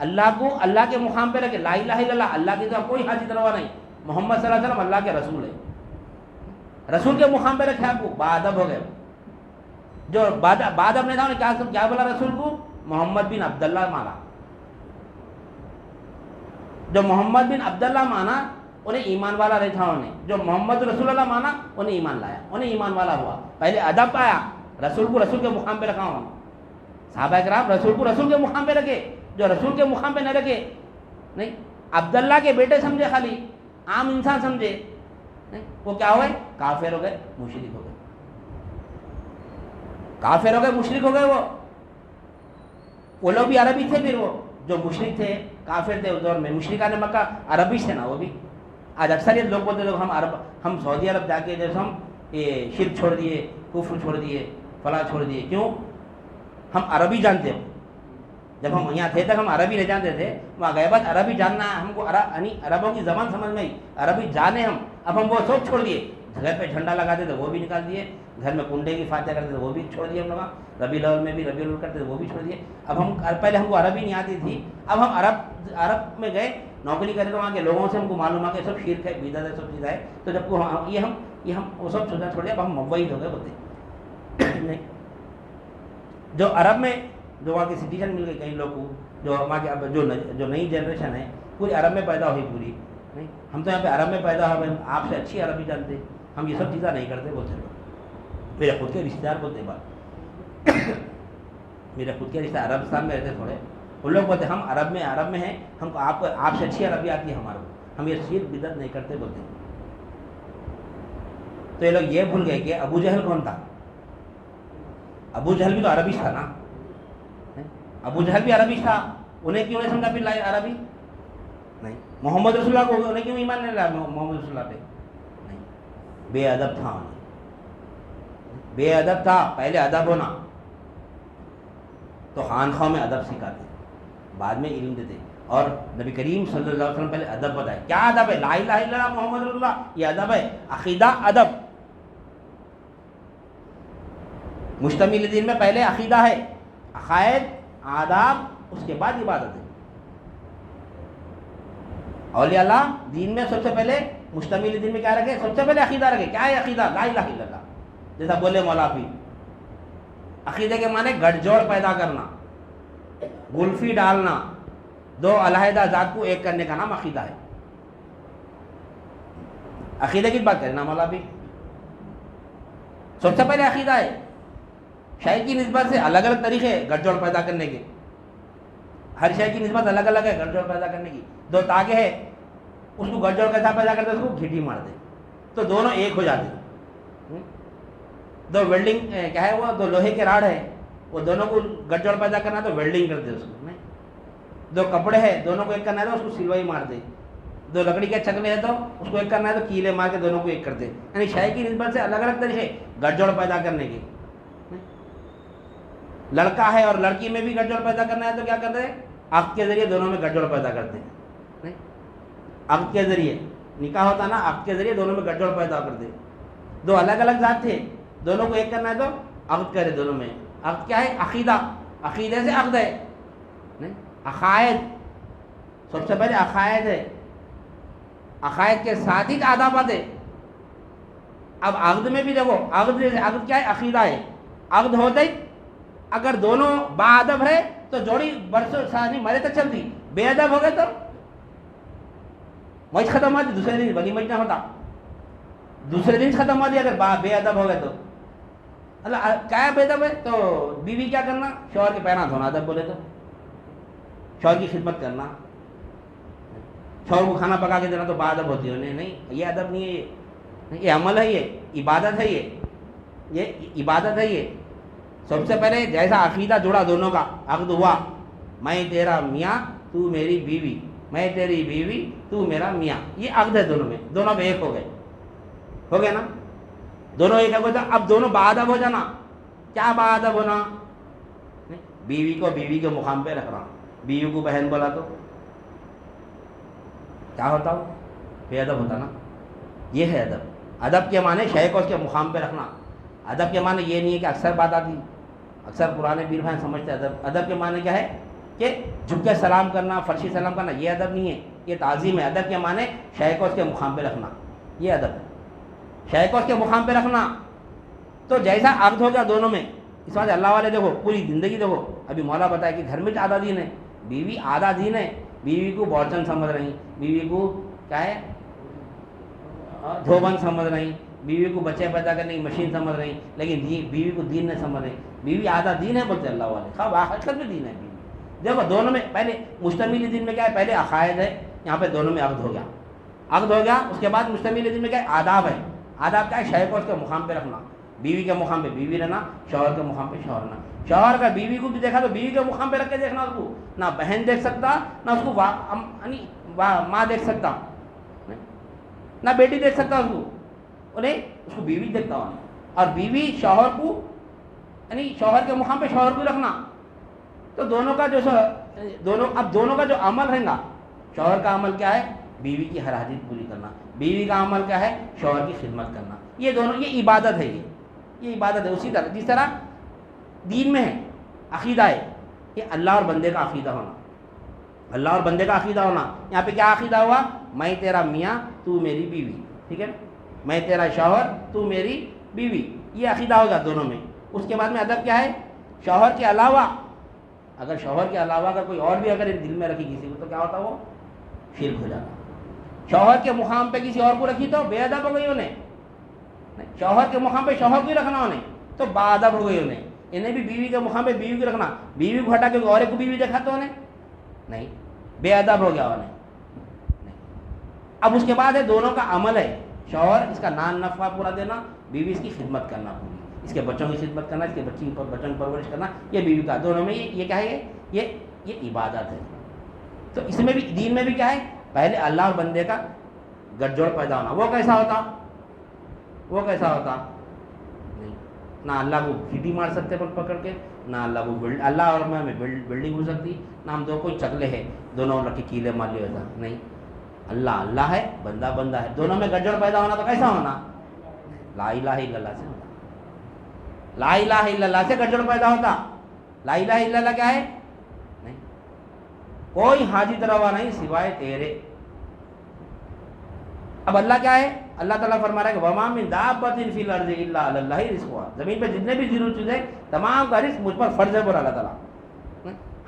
اللہ کو اللہ کے مقام پہ رکھے. لا الہ الا اللہ، اللہ کی طرف کوئی حاجت روا نہیں. محمد صلی اللہ علیہ وسلم اللہ کے رسول ہے. رسول کے مقام پہ رکھے آپ کو، باادب ہو گئے. جو باادب نہیں تھا انہیں کیا بولا رسول کو؟ محمد بن عبداللہ مانا. جو محمد بن عبداللہ مانا انہیں ایمان والا نہیں تھا. انہیں جو محمد رسول اللہ مانا انہیں ایمان لایا، انہیں ایمان والا ہوا. پہلے ادب پایا، رسول کو رسول کے مقام پہ رکھا. صحابہ کرام رسول کو رسول کے مقام پہ رکھے. جو رسول کے مقام پہ نہ رکھے، نہیں عبداللہ کے بیٹے سمجھے، خالی عام انسان سمجھے، نہیں وہ کیا ہوئے؟ کافر ہو گئے، مشرک ہو گئے، کافر ہو گئے، مشرک ہو گئے۔ وہ لوگ بھی عربی تھے، پھر وہ جو مشرک تھے، کافر تھے اس دور میں، مشرکان مکہ عربی سے نا وہ بھی۔ آج اکثر یہ لوگ بولتے ہیں ہم سعودی عرب جا کے جیسے ہم یہ شرک چھوڑ دیے، کفر چھوڑ دیے، فلاں چھوڑ دیے، کیوں؟ ہم عربی جانتے ہو۔ جب ہم یہاں تھے تک ہم عربی نہیں جانتے تھے، وہاں گئے بعد عربی جاننا ہے ہم کو، عربوں کی زبان سمجھ میں آئی، عربی جانے ہم، اب ہم وہ سب چھوڑ دیے۔ گھر پہ جھنڈا لگاتے تھے وہ بھی نکال دیے، گھر میں کنڈے کی فاتحہ کرتے تھے وہ بھی چھوڑ دیے ہم لوگ، ربیع الاول میں بھی ربیع الاول کرتے تھے وہ بھی چھوڑ دیے۔ اب ہم پہلے ہم کو عربی نہیں آتی تھی، اب ہم عرب میں گئے نوکری کرے تو وہاں کے لوگوں سے ہم کو معلوم ہے کہ سب شرک ہے، بدعت ہے، سب چیز ہے، تو جب کو یہ ہم وہ سب سوچنا چھوڑ دیا، اب ہم موحد ہو گئے بولتے نہیں۔ جو عرب میں جو وہاں کی سٹیزن مل گئی کئی لوگ کو، جو وہاں کے اب جو نئی جنریشن ہے پوری عرب میں پیدا ہوئی پوری، نہیں ہم تو یہاں پہ عرب میں پیدا ہوئے، آپ سے اچھی عربی جانتے، ہم یہ سب چیزیں نہیں کرتے بولتے لوگ۔ میرے خود کے رشتہ دار بولتے بات میرے خود کے رشتہ عربستان میں رہتے تھوڑے، وہ لوگ بولتے ہم عرب میں ہیں، ہم کو آپ سے اچھی عربی آتی ہے ہمارے کو، ہم یہ شرک بدعت نہیں کرتے بولتے۔ تو یہ لوگ یہ بھول گئے کہ ابو جہل کون تھا؟ ابو جہل بھی تو عربی تھا نا، ابو جہل بھی عربی تھا، انہیں کیوں نہیں سمجھا پھر لائے عربی؟ نہیں محمد رسول اللہ کو انہیں کیوں ایمان نہیں لایا محمد رسول اللہ پہ؟ نہیں، بے ادب تھا، بے ادب تھا، پہلے ادب ہونا، تو خانخواہ میں ادب سکھاتے، بعد میں علم دیتے، اور نبی کریم صلی اللہ علیہ وسلم پہلے ادب بتائے۔ کیا ادب ہے؟ لا الہ الا اللہ محمد رسول اللہ، یہ ادب ہے، عقیدہ ادب۔ مشتمل دین میں پہلے عقیدہ ہے، عقائد، آداب، اس کے بعد عبادت ہے۔ اولیاء اللہ دین میں سب سے پہلے مشتمل دین میں کیا رکھے؟ سب سے پہلے عقیدہ رکھے۔ کیا ہے عقیدہ؟ لا الہ الا اللہ، جیسا بولے مولا پیر۔ عقیدے کے معنی گٹھ جوڑ پیدا کرنا، گلفی ڈالنا، دو علیحدہ ذات کو ایک کرنے کا نام عقیدہ ہے۔ عقیدے کی بات کریں نا مولا پیر، سب سے پہلے عقیدہ ہے۔ شے کی نسبت سے الگ الگ طریقے گٹھ جوڑ پیدا کرنے کے، ہر شے کی نسبت الگ الگ ہے گٹھ جوڑ پیدا کرنے کی۔ دو تاگے ہیں، اس کو گٹھ جوڑ کیسا پیدا کرتے ہیں؟ اس کو گھٹی مار دے تو دونوں ایک ہو جاتے ہیں۔ دو ویلڈنگ کیا ہے، وہ دو لوہے کے راڈ ہے، وہ دونوں کو گٹھ جوڑ پیدا کرنا تو ویلڈنگ کرتے اس کو، نہیں۔ دو کپڑے ہیں، دونوں کو ایک کرنا ہے تو اس کو سلوائی مار دے۔ دو لکڑی کے چکلے ہیں تو اس کو ایک کرنا ہے تو کیلے مار کے دونوں کو ایک کرتے۔ یعنی شے کی نسبت سے الگ الگ طریقے گٹھ جوڑ پیدا کرنے کے۔ لڑکا ہے اور لڑکی میں بھی گٹھ جوڑ پیدا کرنا ہے تو کیا کرتے ہیں؟ عقد کے ذریعے دونوں میں گٹھ جوڑ پیدا کرتے ہیں۔ عقد کے ذریعے نکاح ہوتا نا، عقد کے ذریعے دونوں میں گٹھ جوڑ پیدا کرتے۔ دو الگ الگ ذات تھے، دونوں کو ایک کرنا ہے تو عقد کرے دونوں میں۔ عقد کیا ہے؟ عقیدہ، عقیدے سے عقد ہے، نہیں۔ عقائد، سب سے پہلے عقائد ہے، عقائد کے ساتھ ہی آداب آتے۔ اب عقد میں بھی دیکھو، عقد کیا ہے؟ عقیدہ ہے۔ عقد ہوتے ہی اگر دونوں با ادب ہے تو جوڑی برسوں سال مرے تک چلتی، بے ادب ہو گئے تو مجھ ختم ہوتی، دوسرے دن ولی مجھ نہ ہوتا، دوسرے دن ختم ہوتی اگر بے ادب ہو گئے تو۔ اللہ کیا بے ادب ہے تو بیوی کیا کرنا؟ شوہر کے پیرا دھونا، ادب بولے تو شوہر کی خدمت کرنا، شوہر کو کھانا پکا کے دینا تو با ادب ہوتی ہے نہیں، یہ ادب نہیں ہے، یہ عمل ہے، یہ عبادت ہے، یہ عبادت ہے۔ یہ سب سے پہلے جیسا عقیدہ جڑا دونوں کا، عقد ہوا، میں تیرا میاں تو میری بیوی، میں تیری بیوی تو میرا میاں، یہ عقد ہے دونوں میں، دونوں میں ایک ہو گئے نا، دونوں ایک ہو گئے۔ اب دونوں باادب ہو جانا۔ کیا باادب ہونا؟ بیوی کو بیوی کے مقام پہ رکھنا، بیوی کو بہن بولا تو کیا ہوتا ہو؟ بے ادب ہوتا نا۔ یہ ہے ادب۔ ادب کے معنی شے کو اس کے مقام پہ رکھنا۔ ادب کے معنی یہ نہیں ہے کہ اکثر بات آتی، اکثر پرانے پیر بھائی سمجھتے ادب کے معنی کیا ہے کہ جھک کے سلام کرنا، فرشی سلام کرنا، یہ ادب نہیں ہے، یہ تعظیم ہے۔ ادب کے معنی شے کو اس کے مقام پہ رکھنا، یہ ادب ہے۔ شے کو اس کے مقام پہ رکھنا تو جیسا عقد ہو گیا دونوں میں، اس وجہ اللہ والے دیکھو پوری زندگی دیکھو، ابھی مولا بتایا کہ گھر میں آدھا دین ہے، بیوی آدھا دین ہے، بیوی کو بورچن سمجھ رہی، بیوی کو کیا ہے دھوبن سمجھ رہی، بیوی کو بچے پیدا کرنے کی مشین سمجھ رہی، لیکن بیوی کو دین نہیں سمجھ رہی۔ بیوی آدھا دین ہے بولتے اللہ والے، خواب حقیقت میں دین ہے بیوی، دیکھو دونوں میں پہلے مشتمل دین میں کیا ہے، پہلے عقائد ہے، یہاں پہ دونوں میں عقد ہو گیا، عقد ہو گیا، اس کے بعد مشتمل دین میں کیا ہے، آداب ہے، آداب کیا ہے، شے کو اس کے مقام پہ رکھنا، بیوی کے مقام پہ بیوی رہنا، شوہر کے مقام پہ شوہر رہنا، شوہر کا بیوی کو بھی دیکھا تو بیوی کے مقام پہ رکھ کے دیکھنا، اس کو نہ بہن دیکھ سکتا، نہ اس کو ماں دیکھ سکتا، نہ بیٹی دیکھ سکتا اس کو، انہیں اس کو بیوی دیکھتا ہوں، اور بیوی شوہر کو یعنی شوہر کے مقام پہ شوہر کو رکھنا، تو دونوں کا جو دونوں کا جو عمل ہے نا، شوہر کا عمل کیا ہے، بیوی کی ہر حاجت پوری کرنا، بیوی کا عمل کیا ہے، شوہر کی خدمت کرنا، یہ دونوں یہ عبادت ہے، یہ عبادت ہے، اسی طرح جس طرح دین میں ہے عقیدہ ہے، یہ اللہ اور بندے کا عقیدہ ہونا، اللہ اور بندے کا عقیدہ ہونا، یہاں پہ کیا عقیدہ ہوا، میں تیرا میاں تو میری بیوی، ٹھیک ہے، میں تیرا شوہر تو میری بیوی، یہ عقیدہ ہوگا دونوں میں۔ اس کے بعد میں ادب کیا ہے، شوہر کے علاوہ اگر شوہر کے علاوہ اگر کوئی اور بھی اگر دل میں رکھی کسی کو تو کیا ہوتا، وہ شرک ہو جاتا، شوہر کے مقام پہ کسی اور کو رکھی تو بے ادب ہو گئی انہیں، شوہر کے مقام پہ شوہر کو ہی رکھنا انہیں تو با ادب ہو گئی انہیں بھی بیوی کے مقام پہ بیوی کو رکھنا، بیوی کو ہٹا کے اور ایک کو بیوی دیکھا تو انہیں نہیں، بے ادب ہو گیا انہیں۔ اب اس کے بعد ہے دونوں کا عمل ہے، شوہر اس کا نان نفع پورا دینا، بیوی اس کی خدمت کرنا پوری، اس کے بچوں کی خدمت کرنا، اس کے بچوں کی پرورش کرنا، یہ بیوی کا، دونوں میں یہ کیا ہے، یہ عبادت ہے۔ تو اس میں بھی دین میں بھی کیا ہے، پہلے اللہ اور بندے کا گٹھ جوڑ پیدا ہونا، وہ کیسا ہوتا نہیں، نہ اللہ کو کھیٹی مار سکتے پکڑ کے، نہ اللہ کو اللہ اور میں بلڈنگ ہو سکتی، نہ ہم دو کوئی چکلے ہیں دونوں لڑکی کیلے مار لیے ہوتا، نہیں، اللہ اللہ ہے، بندہ بندہ ہے، دونوں میں گٹھ جوڑ پیدا ہونا تو کیسا ہونا، لا الہ الا اللہ سے ہوتا، لا الہ الا اللہ سے گٹھ جوڑ پیدا ہوتا، لا الہ الا اللہ کیا ہے، نہیں، کوئی حاجت روا نہیں سوائے تیرے۔ اب اللہ کیا ہے، اللہ تعالیٰ فرما رہا ہے کہ وَمَا مِن دَابَّةٍ فِي الْأَرْضِ إِلَّا عَلَى اللَّهِ رِزْقُهَا، زمین پہ جتنے بھی زیرو چیزیں تمام کا رزق مجھ پر فرض ہے، بولا اللہ تعالیٰ،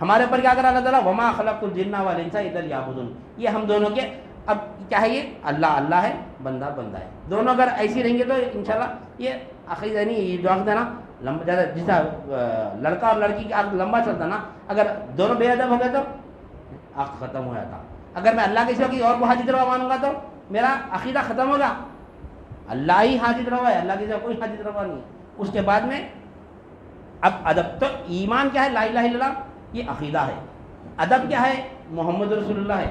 ہمارے اوپر کیا کرا اللہ تعالیٰ، وَمَا خَلَقْتُ الْجِنَّ وَالْإِنسَ إِلَّا لِيَعْبُدُونِ، یہ ہم دونوں کے اب کیا ہے، یہ اللہ اللہ ہے، بندہ بندہ ہے، دونوں اگر ایسی رہیں گے تو انشاءاللہ یہ عقیدہ نہیں، یہ جو عقد ہے نا لمبا زیادہ، جس طرح لڑکا اور لڑکی کا عقد لمبا چلتا نا، اگر دونوں بے ادب ہو گئے تو عقد ختم ہو جاتا، اگر میں اللہ کے سوا کسی اور کو حاجت روا مانوں گا تو میرا عقیدہ ختم ہوگا، اللہ ہی حاجت روا ہے، اللہ کے سوا کوئی حاجت روا نہیں ہے۔ اس کے بعد میں اب ادب، تو ایمان کیا ہے، لا الہ الا اللہ یہ عقیدہ ہے، ادب کیا ہے، محمد رسول اللہ ہے،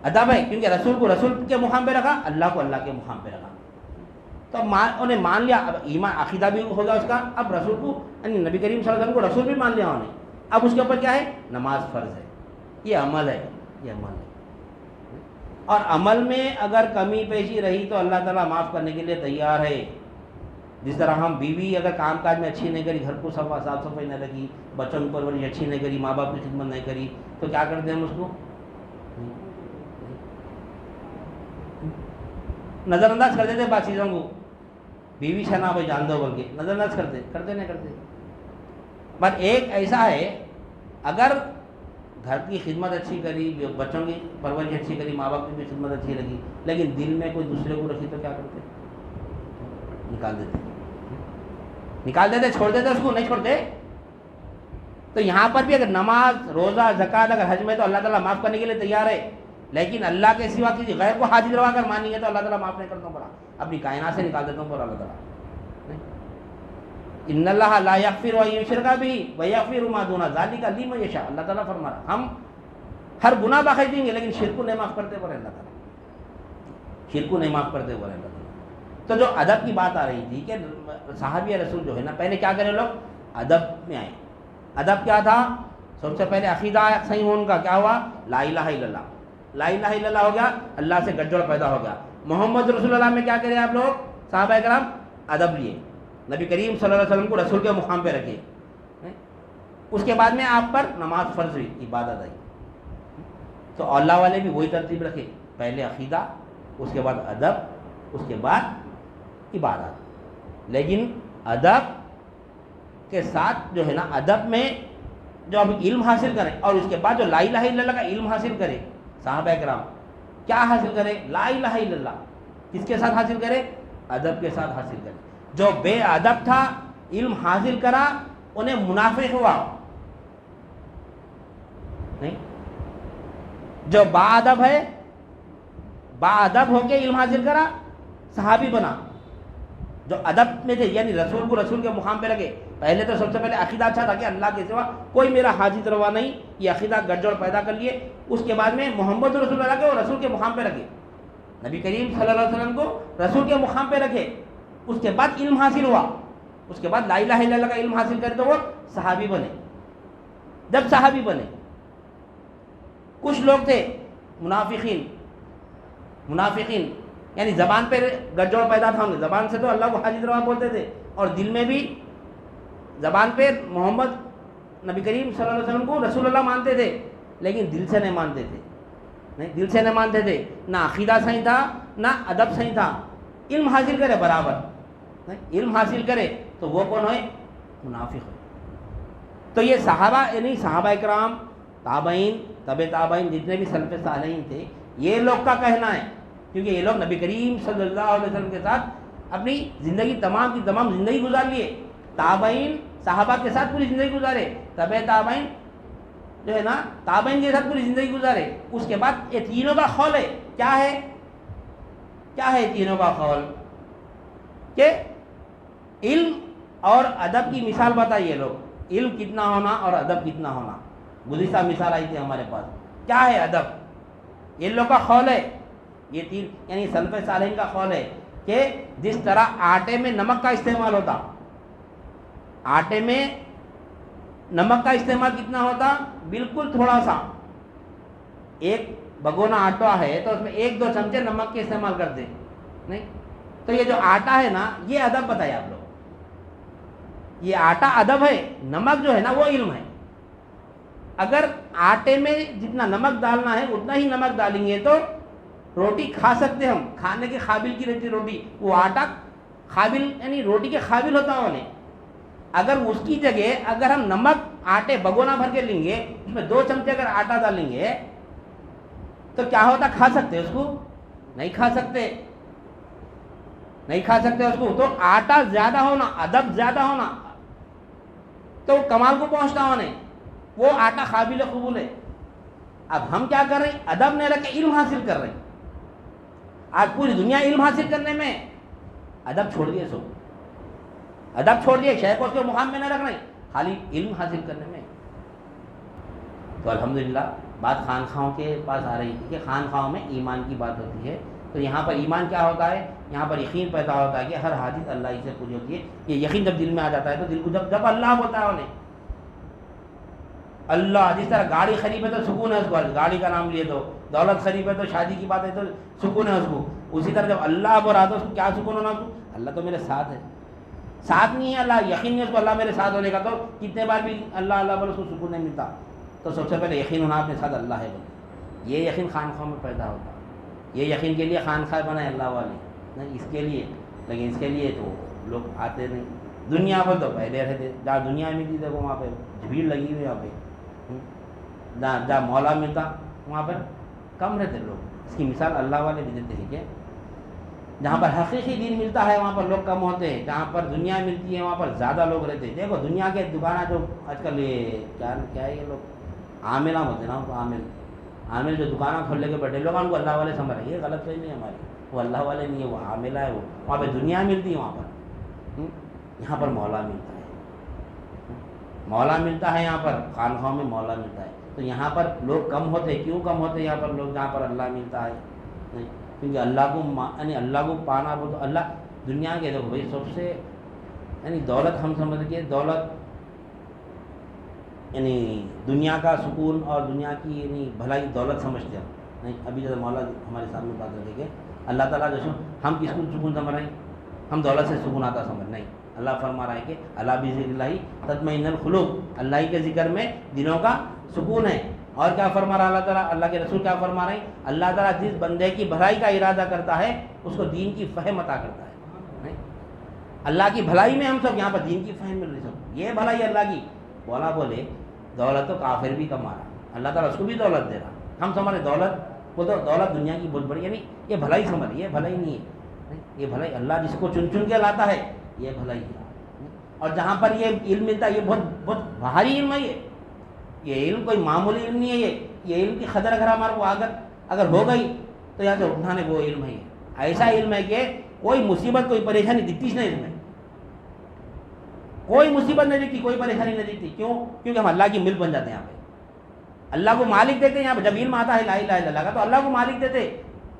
ادب ہے کیونکہ رسول کو رسول کے مقام پہ رکھا، اللہ کو اللہ کے مقام پہ رکھا، تو انہیں مان لیا، اب ایمان عقیدہ بھی ہوگا اس کا، اب رسول کو یعنی نبی کریم صلی اللہ علیہ وسلم کو رسول بھی مان لیا انہیں، اب اس کے اوپر کیا ہے، نماز فرض ہے، یہ عمل ہے، یہ عمل ہے، اور عمل میں اگر کمی پیشی رہی تو اللہ تعالیٰ معاف کرنے کے لیے تیار ہے، جس طرح ہم بیوی اگر کام کاج میں اچھی نہیں کری، گھر کو صاف صفائی نہ رکھی، بچوں کی پرورش اچھی نہیں کری، ماں باپ کی خدمت نہیں کری، تو کیا کرتے ہیں ہم اس کو نظر انداز کر دیتے بات چیزوں کو، بیوی شنا بھائی جان دو بول کے نظر انداز کرتے نہیں کرتے، پر ایک ایسا ہے اگر گھر کی خدمت اچھی کری، بچوں کی پرورش اچھی کری، ماں باپ کی بھی خدمت اچھی لگی، لیکن دل میں کوئی دوسرے کو رکھی تو کیا کرتے، نکال دیتے، چھوڑ دیتے، اس کو نہیں چھوڑتے۔ تو یہاں پر بھی اگر نماز روزہ زکوٰۃ اگر حج میں تو اللہ تعالیٰ معاف کرنے کے لیے تیار ہے، لیکن اللہ کے سوا کسی غیر کو حاجت روا کر مانیں گے تو اللہ تعالیٰ معاف نہیں کرتا ہوں، پڑا اپنی کائنات سے نکال دیتا ہوں پر اللہ تعالیٰ، ان اللہ لا یغفر ان یشرک بہ ویغفر ما دون ذلک لمن یشاء، اللہ تعالیٰ فرما رہا ہم ہر گناہ بخش دیں گے لیکن شرک کو نہیں معاف کرتے پر اللہ تعالیٰ، شرک کو نہیں معاف کرتے پر اللہ تعالیٰ۔ تو جو ادب کی بات آ رہی تھی کہ صحابی رسول جو ہے نا، پہلے کیا کرے لوگ، ادب میں آئے، ادب کیا تھا، سب سے پہلے عقیدہ صحیح ہونے کا کیا ہوا، لا الہ الا اللہ، لا الہ الا اللہ ہو گیا، اللہ سے گٹھ جوڑ پیدا ہو گیا۔ محمد رسول اللہ میں کیا کرے آپ لوگ صحابہ کرام، ادب لیے، نبی کریم صلی اللہ علیہ وسلم کو رسول کے مقام پہ رکھے، اس کے بعد میں آپ پر نماز فرض ہوئی، عبادت آئی، تو اللہ والے بھی وہی ترتیب رکھے، پہلے عقیدہ، اس کے بعد ادب، اس کے بعد عبادت۔ لیکن ادب کے ساتھ جو ہے نا، ادب میں جو اب علم حاصل کریں، اور اس کے بعد جو لا الہ الا اللہ کا علم حاصل کرے، صحابہ کرام کیا حاصل کرے، لا الہ الا اللہ کس کے ساتھ حاصل کرے، ادب کے ساتھ حاصل کرے۔ جو بے ادب تھا علم حاصل کرا انہیں منافق ہوا، نہیں. جو باادب ہے, باادب ہو کے علم حاصل کرا, صحابی بنا. جو ادب میں تھے یعنی رسول کو رسول کے مقام پہ رکھے. پہلے تو سب سے پہلے عقیدہ اچھا تھا کہ اللہ کے سوا کوئی میرا حاجت روا نہیں, یہ عقیدہ گڑ جوڑ پیدا کر لیے. اس کے بعد میں محمد رسول اللہ کو رسول کے مقام پہ رکھے, نبی کریم صلی اللہ علیہ وسلم کو رسول کے مقام پہ رکھے. اس کے بعد علم حاصل ہوا, اس کے بعد لا الہ الا اللہ کا علم حاصل کرے تو وہ صحابی بنے. جب صحابی بنے, کچھ لوگ تھے منافقین یعنی زبان پہ گڑجوڑ پیدا تھا, زبان سے تو اللہ کو حاجت روا بولتے تھے اور دل میں بھی زبان پہ محمد نبی کریم صلی اللہ علیہ وسلم کو رسول اللہ مانتے تھے, لیکن دل سے نہیں مانتے تھے. نہیں, دل سے نہیں مانتے تھے. نہ عقیدہ صحیح تھا, نہ ادب صحیح تھا. علم حاصل کرے برابر, نہیں علم حاصل کرے تو وہ کون ہوئے؟ منافق ہوئے. تو یہ صحابہ یعنی صحابہ اکرام, تابعین, طب تابعین, جتنے بھی سلف صالحین تھے, یہ لوگ کا کہنا ہے, کیونکہ یہ لوگ نبی کریم صلی اللہ علیہ وسلم کے ساتھ اپنی زندگی تمام کی تمام زندگی گزار لیے. تابعین صحابہ کے ساتھ پوری زندگی گزارے, طب تابعین جو ہے نا تابعین کے ساتھ پوری زندگی گزارے. اس کے بعد یہ تینوں کا قول ہے. کیا ہے تینوں کا قول؟ کہ علم اور ادب کی مثال بتائیے لوگ. علم کتنا ہونا اور ادب کتنا ہونا. گزشتہ مثال آئی تھی ہمارے پاس. کیا ہے ادب؟ یہ لوگ کا قول ہے. یہ تین یعنی سلف صالحین کا قول ہے کہ جس طرح آٹے میں نمک کا استعمال ہوتا, آٹے میں نمک کا استعمال کتنا ہوتا؟ بالکل تھوڑا سا. ایک بگونا آٹا ہے تو اس میں 1-2 چمچے نمک کے استعمال کرتے. نہیں, تو یہ جو آٹا ہے نا, یہ ادب بتائے آپ لوگ. یہ آٹا ادب ہے, نمک جو ہے نا وہ علم ہے. اگر آٹے میں جتنا نمک ڈالنا ہے اتنا ہی نمک ڈالیں گے تو روٹی کھا سکتے ہم, کھانے کے قابل کی رہتی روٹی. وہ آٹا قابل یعنی روٹی کے قابل ہوتا ہے. اگر اس کی جگہ اگر ہم نمک آٹے بگونا بھر کے لیں گے, اس میں 2 چمچے اگر آٹا ڈالیں گے تو کیا ہوتا؟ کھا سکتے اس کو؟ نہیں کھا سکتے اس کو. تو آٹا زیادہ ہونا, ادب زیادہ ہونا, تو کمال کو پہنچتا ہونے, وہ آٹا قابل قبول ہے. اب ہم کیا کر رہے ہیں؟ ادب نہیں رکھ کے علم حاصل کر رہے ہیں. آج پوری دنیا علم حاصل کرنے میں, ادب چھوڑ دیے. ادب چھوڑ دیے, شیخ کو اس کے مقام میں نہ رکھ رہے ہیں, خالی علم حاصل کرنے میں. تو الحمدللہ بات خانخواہوں کے پاس آ رہی تھی کہ خانخواہوں میں ایمان کی بات ہوتی ہے. تو یہاں پر ایمان کیا ہوتا ہے؟ یہاں پر یقین پیدا ہوتا ہے کہ ہر حاجت اللہ ہی سے پوری ہوتی ہے. یہ یقین جب دل میں آ جاتا ہے تو دل کو جب اللہ ہوتا ہے انہیں اللہ, جس طرح گاڑی خرید ہے تو سکون ہے اس کو, گاڑی کا نام لیے تو. دولت خرید ہے تو شادی کی بات ہے تو سکون ہے اس کو. اسی طرح جب اللہ پر آتا ہے اس کو کیا سکون ہونا؟ اس کو اللہ تو میرے ساتھ ہے. ساتھ نہیں ہے اللہ, یقین نہیں اس کو اللہ میرے ساتھ ہونے کا, تو کتنے بار بھی اللہ بولے اس کو سکون نہیں ملتا. تو سب سے پہلے یقین ہونا اپنے ساتھ اللہ ہے بولے. یہ یقین خانخواہ میں پیدا ہوتا. یہ یقین کے لیے خانخواہ بنا ہے اللہ والے, نہیں اس کے لیے. لیکن اس کے لیے تو لوگ آتے نہیں. دنیا پر تو پہلے رہتے, جہاں دنیا ملتی دیکھو وہاں پہ بھیڑ لگی ہوئی, یہاں پہ جہاں مولا ملتا وہاں پر کم رہتے لوگ. اس کی مثال اللہ والے بھی دیتے ہیں کہ جہاں پر حقیقی دین ملتا ہے وہاں پر لوگ کم ہوتے ہیں, جہاں پر دنیا ملتی ہے وہاں پر زیادہ لوگ رہتے ہیں. دیکھو دنیا کے دکانیں جو آج کل یہ کیا ہے, یہ لوگ عاملہ ہوتے ہیں نا, تو عامل جو دکانیں کھول لے کے بیٹھے لوگ ان کو اللہ والے سمجھ رہے ہیں. یہ غلط فہمی نہیں ہماری, وہ اللہ والے نہیں ہے, وہ عاملہ ہے. وہ وہاں پہ دنیا ملتی ہے, وہاں پر یہاں پر مولا ملتا ہے. مولا ملتا ہے یہاں پر خانخواہ میں مولا ملتا ہے. تو یہاں پر لوگ کم ہوتے. کیوں کم ہوتے یہاں پر لوگ جہاں پر اللہ ملتا ہے؟ کیونکہ اللہ کو یعنی اللہ کو پانا وہ تو اللہ دنیا کے دیکھو بھائی سب سے یعنی دولت ہم سمجھ کے دولت یعنی دنیا کا سکون اور دنیا کی یعنی بھلائی دولت سمجھتے ہیں. نہیں, ابھی جیسے مولا ہمارے سامنے بات کرتے کہ اللہ تعالیٰ جیسے ہم کس کو سکون سمجھ رہے ہیں؟ ہم دولت سے سکون آتا سمجھ نہیں. اللہ فرما رہا ہے کہ اللہ بذکر اللہ تطمئن القلوب, اللہ کے ذکر میں دلوں کا سکون ہے. اور کیا فرما رہا اللہ تعالیٰ, اللہ کے رسول کیا فرما رہے ہیں؟ اللہ تعالیٰ جس بندے کی بھلائی کا ارادہ کرتا ہے اس کو دین کی فہم عطا کرتا ہے. اللہ کی بھلائی میں ہم سب یہاں پر دین کی فہم مل رہی سب. یہ بھلائی اللہ کی. مولا بولے دولت تو کافر بھی کما رہا, اللہ تعالیٰ اس کو بھی دولت دے رہا. ہم سمجھے دولت وہ تو دولت دنیا کی بہت بڑی, یعنی یہ بھلائی سمجھ, یہ بھلائی نہیں ہے. یہ بھلائی اللہ جس کو چن کے لاتا ہے, یہ بھلائی ہے. اور جہاں پر یہ علم ملتا ہے یہ بہت بہت بھاری علم ہے. یہ علم کوئی معمولی علم نہیں ہے، یہ علم کی قدر اگر ہمارے کو اگر ہو گئی تو یہاں سے اٹھانے وہ علم ہے، ایسا علم ہے کہ کوئی مصیبت کوئی پریشانی دکھتی نہیں اس میں، کوئی مصیبت نہیں دکھتی، کوئی پریشانی نہیں دکھتی. کیوں؟ کیونکہ ہم اللہ کی ملک بن جاتے ہیں. یہاں پہ اللہ کو مالک دیتے ہیں. یہاں پہ جب علم آتا ہے لا الہ الا اللہ کا تو اللہ کو مالک دیتے،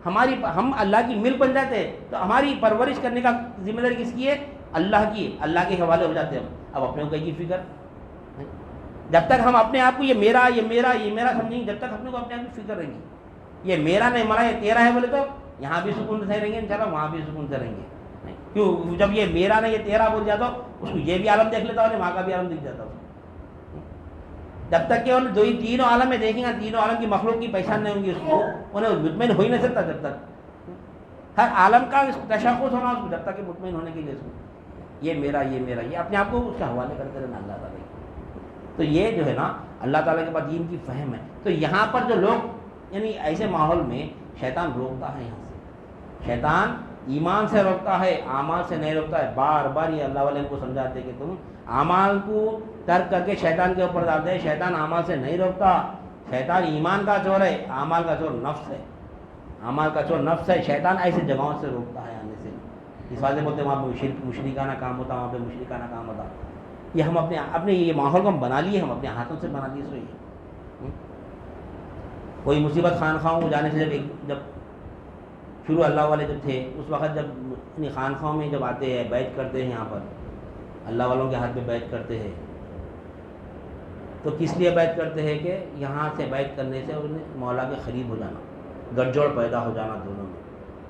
ہم اللہ کی ملک بن جاتے ہیں. تو ہماری پرورش کرنے کا ذمہ داری کس کی ہے؟ اللہ کی. اللہ کے حوالے ہو جاتے ہیں ہم. اب اپنے کو کی فکر، جب تک ہم اپنے آپ کو یہ میرا سمجھیں گے، جب تک اپنے کو اپنے آپ کی فکر رہیں گی، یہ میرا نہیں مرا یہ تیرا ہے بولے تو یہاں بھی سکون سے رہیں گے انشاءاللہ، وہاں بھی سکون سے رہیں گے. کیوں؟ جب یہ میرا نہیں یہ تیرا بول جاتا اس کو یہ بھی عالم دیکھ لیتا اور وہاں کا بھی عالم دکھ جاتا. جب تک کہ دو ہی تینوں عالم میں دیکھیں گا، تینوں عالم کی مخلوق کی پہچان نہیں ہوں گی، اس کو انہیں مطمئن ہو ہی نہیں سکتا. جب تک ہر عالم کا تشخص ہونا اس کو، جب تک کہ مطمئن ہونے کے لیے اس کو یہ میرا یہ اپنے آپ کو اس کے حوالے کرتے رہنا اللہ تعالیٰ. تو یہ جو ہے نا اللہ تعالیٰ کے پاس دین کی فہم ہے. تو یہاں پر جو لوگ یعنی ایسے ماحول میں شیطان روکتا ہے، یہاں سے شیطان ایمان سے روکتا ہے، اعمال سے نہیں روکتا ہے. بار بار یہ اللہ والے کو سمجھاتے کہ تم اعمال کو ترک کر کے شیطان کے اوپر ڈالتے ہیں. شیطان اعمال سے نہیں روکتا، شیطان ایمان کا چور ہے، اعمال کا چور نفس ہے. اعمال کا چور نفس ہے. شیطان ایسے جگہوں سے روکتا ہے آنے سے. اس وجہ سے بولتے ہیں وہاں پہ مشرکانہ کام ہوتا، وہاں پہ مشرکانہ کام ہوتا. یہ ہم اپنے یہ ماحول کو ہم بنا لیے، ہم اپنے ہاتھوں سے بنا لیے. سوئی کوئی مصیبت خانخواہوں کو جانے سے جب شروع اللہ والے جب تھے اس وقت جب اپنی خانخواہوں میں جب آتے ہیں بیعت کرتے ہیں، یہاں پر اللہ والوں کے ہاتھ میں بیعت کرتے ہیں، تو کس لیے بیعت کرتے ہیں کہ یہاں سے بیعت کرنے سے انہیں مولا کے قریب ہو جانا، گٹھ جوڑ پیدا ہو جانا دونوں میں.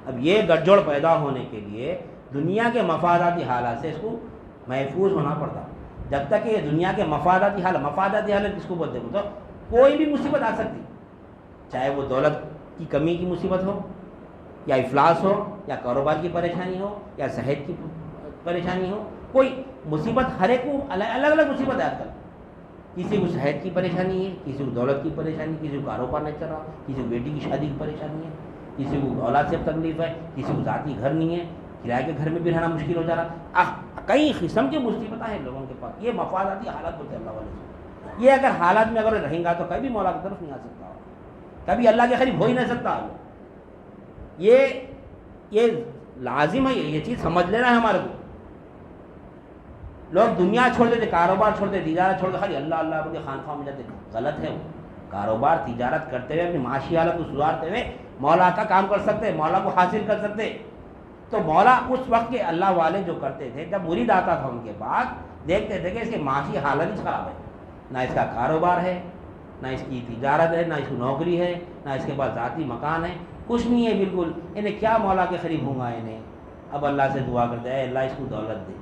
اب یہ گٹھ جوڑ پیدا ہونے کے لیے دنیا کے مفاداتی حالات سے اس کو محفوظ ہونا پڑتا. جب تک کہ یہ دنیا کے مفاداتی حالت کس کو بولتے ہیں؟ تو کوئی بھی مصیبت آ سکتی، چاہے وہ دولت کی کمی کی مصیبت ہو، یا افلاس ہو، یا کاروبار کی پریشانی ہو، یا صحت کی پریشانی ہو. کوئی مصیبت ہر ایک کو الگ الگ مصیبت ہے آج کل. کسی کو صحت کی پریشانی ہے، کسی کو دولت کی پریشانی، کسی کو کاروبار نہیں چل رہا، کسی کو بیٹی کی شادی کی پریشانی ہے، کسی کو اولاد سے تکلیف ہے، کسی کو ذاتی گھر نہیں ہے، کرائے کے گھر میں بھی رہنا مشکل ہو جا رہا. کئی قسم کی مصیبتیں ہیں لوگوں کے پاس. یہ مفاداتی حالات بولتے ہیں اللہ والے سے. یہ اگر حالات میں اگر رہیں گا تو کبھی مولا کی طرف نہیں آ سکتا، کبھی اللہ کے قریب ہو ہی نہیں سکتا. یہ لازم ہے، یہ چیز سمجھ لینا ہے ہمارے کو. لوگ دنیا چھوڑ دیتے، کاروبار چھوڑ دیتے، تجارت چھوڑ کے خالی اللہ اللہ بول کے خانخواہ میں جاتے. غلط ہے وہ. کاروبار تجارت کرتے ہوئے اپنی معاشی حالت کو سدھارتے ہوئے مولا کا کام کر سکتے، مولا کو حاصل کر سکتے. تو مولا اس وقت کے اللہ والے جو کرتے تھے، جب مرید آتا تھا ان کے پاس، دیکھتے تھے کہ اس کی معاشی حالت ہی خراب ہے، نہ اس کا کاروبار ہے، نہ اس کی تجارت ہے، نہ اس کی نوکری ہے، نہ اس کے پاس ذاتی مکان ہے، کچھ نہیں ہے بالکل. انہیں کیا مولا کے قریب ہوں گا انہیں؟ اب اللہ سے دعا کرتے ہیں اللہ اس کو دولت دے.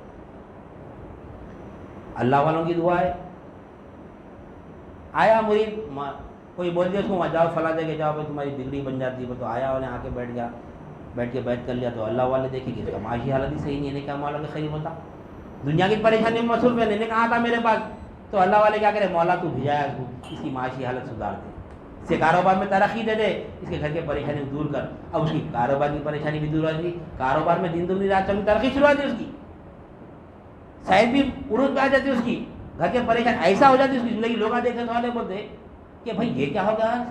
اللہ والوں کی دعا ہے. آیا مرید، کوئی بول دیا اس کو جاؤ فلاں جگہ جاؤ بھائی تمہاری ڈگری بن جاتی ہے، تو آیا انہیں آ کے بیٹھ گیا، بیٹھ کے بیٹھ کر لیا. تو اللہ والے دیکھیں کہ اس کا معاشی حالت ہی صحیح نہیں ہے، انہیں کیا مولا کے قریب ہوتا؟ دنیا کی پریشانی میں مصروف ہے، انہیں کہا تھا میرے پاس. تو اللہ والے کیا کرے؟ مولا تو بھیجایا اس کو، اس کی معاشی حالت سدھار دے، اس کے کاروبار میں ترقی دے دے، اس کے گھر کی پریشانی دور کر. اب اس کی کاروبار کی پریشانی بھی دور ہو جاتی، کاروبار میں دن دگنی رات چوگنی ترقی شروع ہو جاتی، اس کی صحت بھی عروج پہ آ جاتی، اس کی گھر کے پریشانی ایسا ہو جاتی اس کی زندگی. لوگ دیکھنے والے بولتے کہ بھائی یہ کیا ہو گیا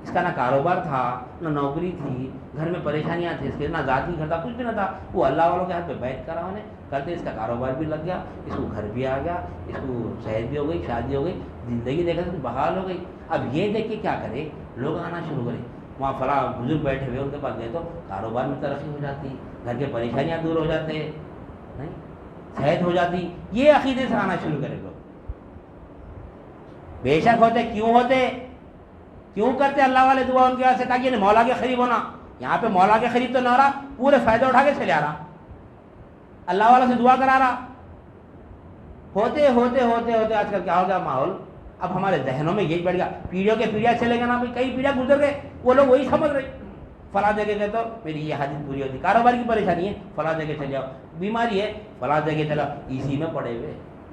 اس کا نہ کاروبار تھا، نہ نوکری تھی، گھر میں پریشانیاں تھیں اس کے، نہ ذاتی گھر تھا، کچھ بھی نہ تھا. وہ اللہ والوں کے ہاتھ پہ بیٹھ کر انہیں کرتے، اس کا کاروبار بھی لگ گیا، اس کو گھر بھی آ گیا، اس کو صحت بھی ہو گئی، شادی ہو گئی، زندگی دیکھا تو بحال ہو گئی. اب یہ دیکھ کے کیا کرے؟ لوگ آنا شروع کرے. وہاں فلاں بزرگ بیٹھے ہوئے ان کے پاس گئے تو کاروبار میں ترقی ہو جاتی، گھر کے پریشانیاں دور ہو جاتے، نہیں صحت ہو جاتی. یہ عقیدے سے آنا شروع کرے لوگ. بے شک ہوتے، کیوں کرتے اللہ والے دعا ان کے واسطے؟ تاکہ انہیں مولا کے قریب ہونا. یہاں پہ مولا کے قریب تو نہ رہا، پورے فائدہ اٹھا کے چلے آ رہا، اللہ والا سے دعا کرا رہا. ہوتے ہوتے ہوتے ہوتے آج کل کیا ہو گیا ماحول؟ اب ہمارے ذہنوں میں یہی بیٹھ گیا، پیڑھیوں کے پیڑھیاں چلے گا نا بھائی، کئی پیڑھیاں گزر گئے، وہ لوگ وہی سمجھ رہے فلاں جگہ گئے تو میری یہ حاجت پوری ہوتی، کاروبار کی پریشانی ہے فلاں جگہ چلے جاؤ، بیماری ہے فلاں جگہ چلا، اسی میں پڑے ہوئے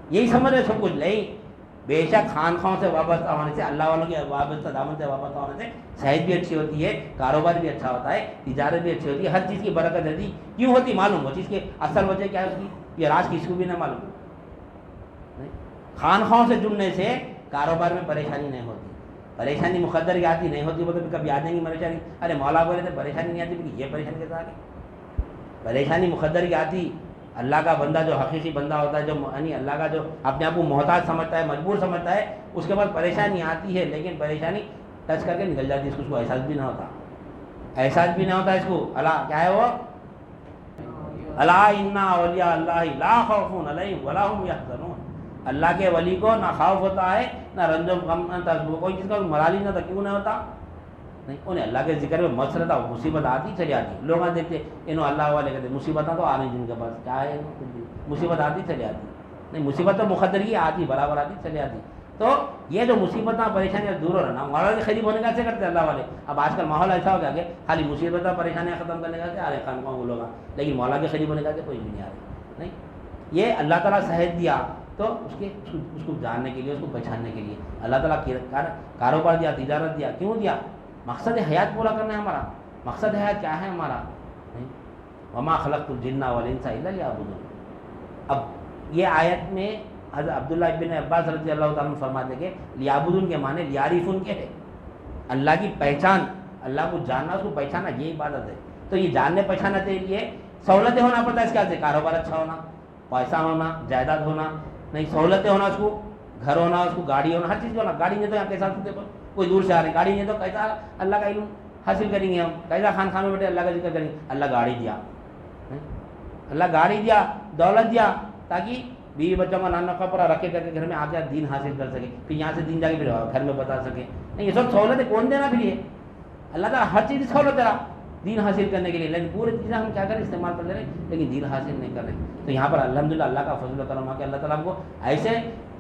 یہی سمجھ رہے سب کچھ. نہیں، بے شک خانخواہوں سے وابستہ ہونے سے، اللہ والوں کے وابستہ دامن سے وابستہ ہونے سے صحت بھی اچھی ہوتی ہے، کاروبار بھی اچھا ہوتا ہے، تجارت بھی اچھی ہوتی ہے، ہر چیز کی برکت رہتی. کیوں ہوتی معلوم؟ وہ چیز کی اصل وجہ کیا ہے اس کی، یہ راز کسی کو بھی نہ معلوم. خانخواہوں سے جڑنے سے کاروبار میں پریشانی نہیں ہوتی. پریشانی مقدر کی آتی نہیں ہوتی وہ تو کبھی آ جائیں گی پریشانی. ارے مولا بولے تھے پریشانی نہیں آتی, یہ پریشانی کیسے آ گئی؟ پریشانی مقدر کی آتی. اللہ کا بندہ جو حقیقی بندہ ہوتا ہے, جو یعنی اللہ کا جو اپنے آپ کو محتاج سمجھتا ہے, مجبور سمجھتا ہے, اس کے بعد پریشانی آتی ہے لیکن پریشانی ٹچ کر کے نکل جاتی ہے, اس کو احساس بھی نہ ہوتا, احساس بھی نہ ہوتا اس کو. اللہ کیا ہے وہ, الا ان اولیاء اللہ لا خوف علیہم ولا هم یحزنون. اللہ کے ولی کو نہ خوف ہوتا ہے نہ رنج و غم, کوئی چیز کا ملال ہی نہ تھا. کیوں نہیں ہوتا؟ نہیں, انہیں اللہ کے ذکر میں مسئلہ مصیبت آتی چلی آتی. لوگ دیکھتے انہوں اللہ والے کہتے مصیبتیں تو آنے جن کے پاس کیا ہے, مصیبت آتی چلی آتی. نہیں, مصیبت تو مقدر کی آتی, برابر آتی چلی آتی. تو یہ جو مصیبتیں پریشانیاں دور ہو رہنا, مولا کے قریب ہونے کا ایسے کرتے اللہ والے. اب آج کل ماحول ایسا ہو گیا کہ خالی مصیبتیں پریشانیاں ختم کرنے کا آ رہے خان وہ لوگ, لیکن مولا کے قریب ہونے کا کوئی بھی نہیں آ رہے. نہیں, یہ اللہ تعالیٰ صحت دیا تو اس کو جاننے کے لیے, اس کو پہچاننے کے لیے اللہ تعالیٰ کاروبار دیا, تجارت دیا. کیوں دیا؟ مقصد حیات پورا کرنا ہے ہمارا. مقصد حیات کیا ہے ہمارا؟ وما خلقت الجن والانس الا لیعبدون. اب یہ آیت میں حضرت عبداللہ ابن عباس رضی اللہ تعالیٰ عنہ فرماتے کہ لیعبدون کے معنی لیعرفون کے ہے, اللہ کی پہچان, اللہ کو جاننا, اس کو پہچاننا, یہ عبادت ہے. تو یہ جاننے پہچاننے کے لیے سہولتیں ہونا پڑتا ہے. اس کے سے کاروبار اچھا ہونا, پیسہ ہونا, جائیداد ہونا, نہیں سہولتیں ہونا, اس کو گھر ہونا, اس کو گاڑی ہونا, ہر چیز ہونا. گاڑی نہیں تو یہاں کیسا سکتے, کوئی دور سے آ رہے ہیں, گاڑی نہیں تو کیسا اللہ کا علم حاصل کریں گے ہم, کیسا خان میں بیٹھے اللہ کا ذکر کریں گے. اللہ گاڑی دیا, اللہ گاڑی دیا, دولت دیا, تاکہ بیوی بچوں کا نانا کپڑا رکھے کر کے گھر میں آ کے دین حاصل کر سکے, پھر یہاں سے دین جا کے پھر گھر میں بتا سکے. نہیں, یہ سب سہولتیں کون دینا پھر؟ یہ اللہ تعالیٰ ہر چیز سہولت دے رہا دین حاصل کرنے کے لیے, لیکن پورے چیزیں ہم کیا کریں, استعمال کر لے رہے ہیں لیکن دین حاصل نہیں کر رہے. تو یہاں پر الحمدللہ اللہ کا فضل و کرم ہے کہ اللہ تعالیٰ ہم کو ایسے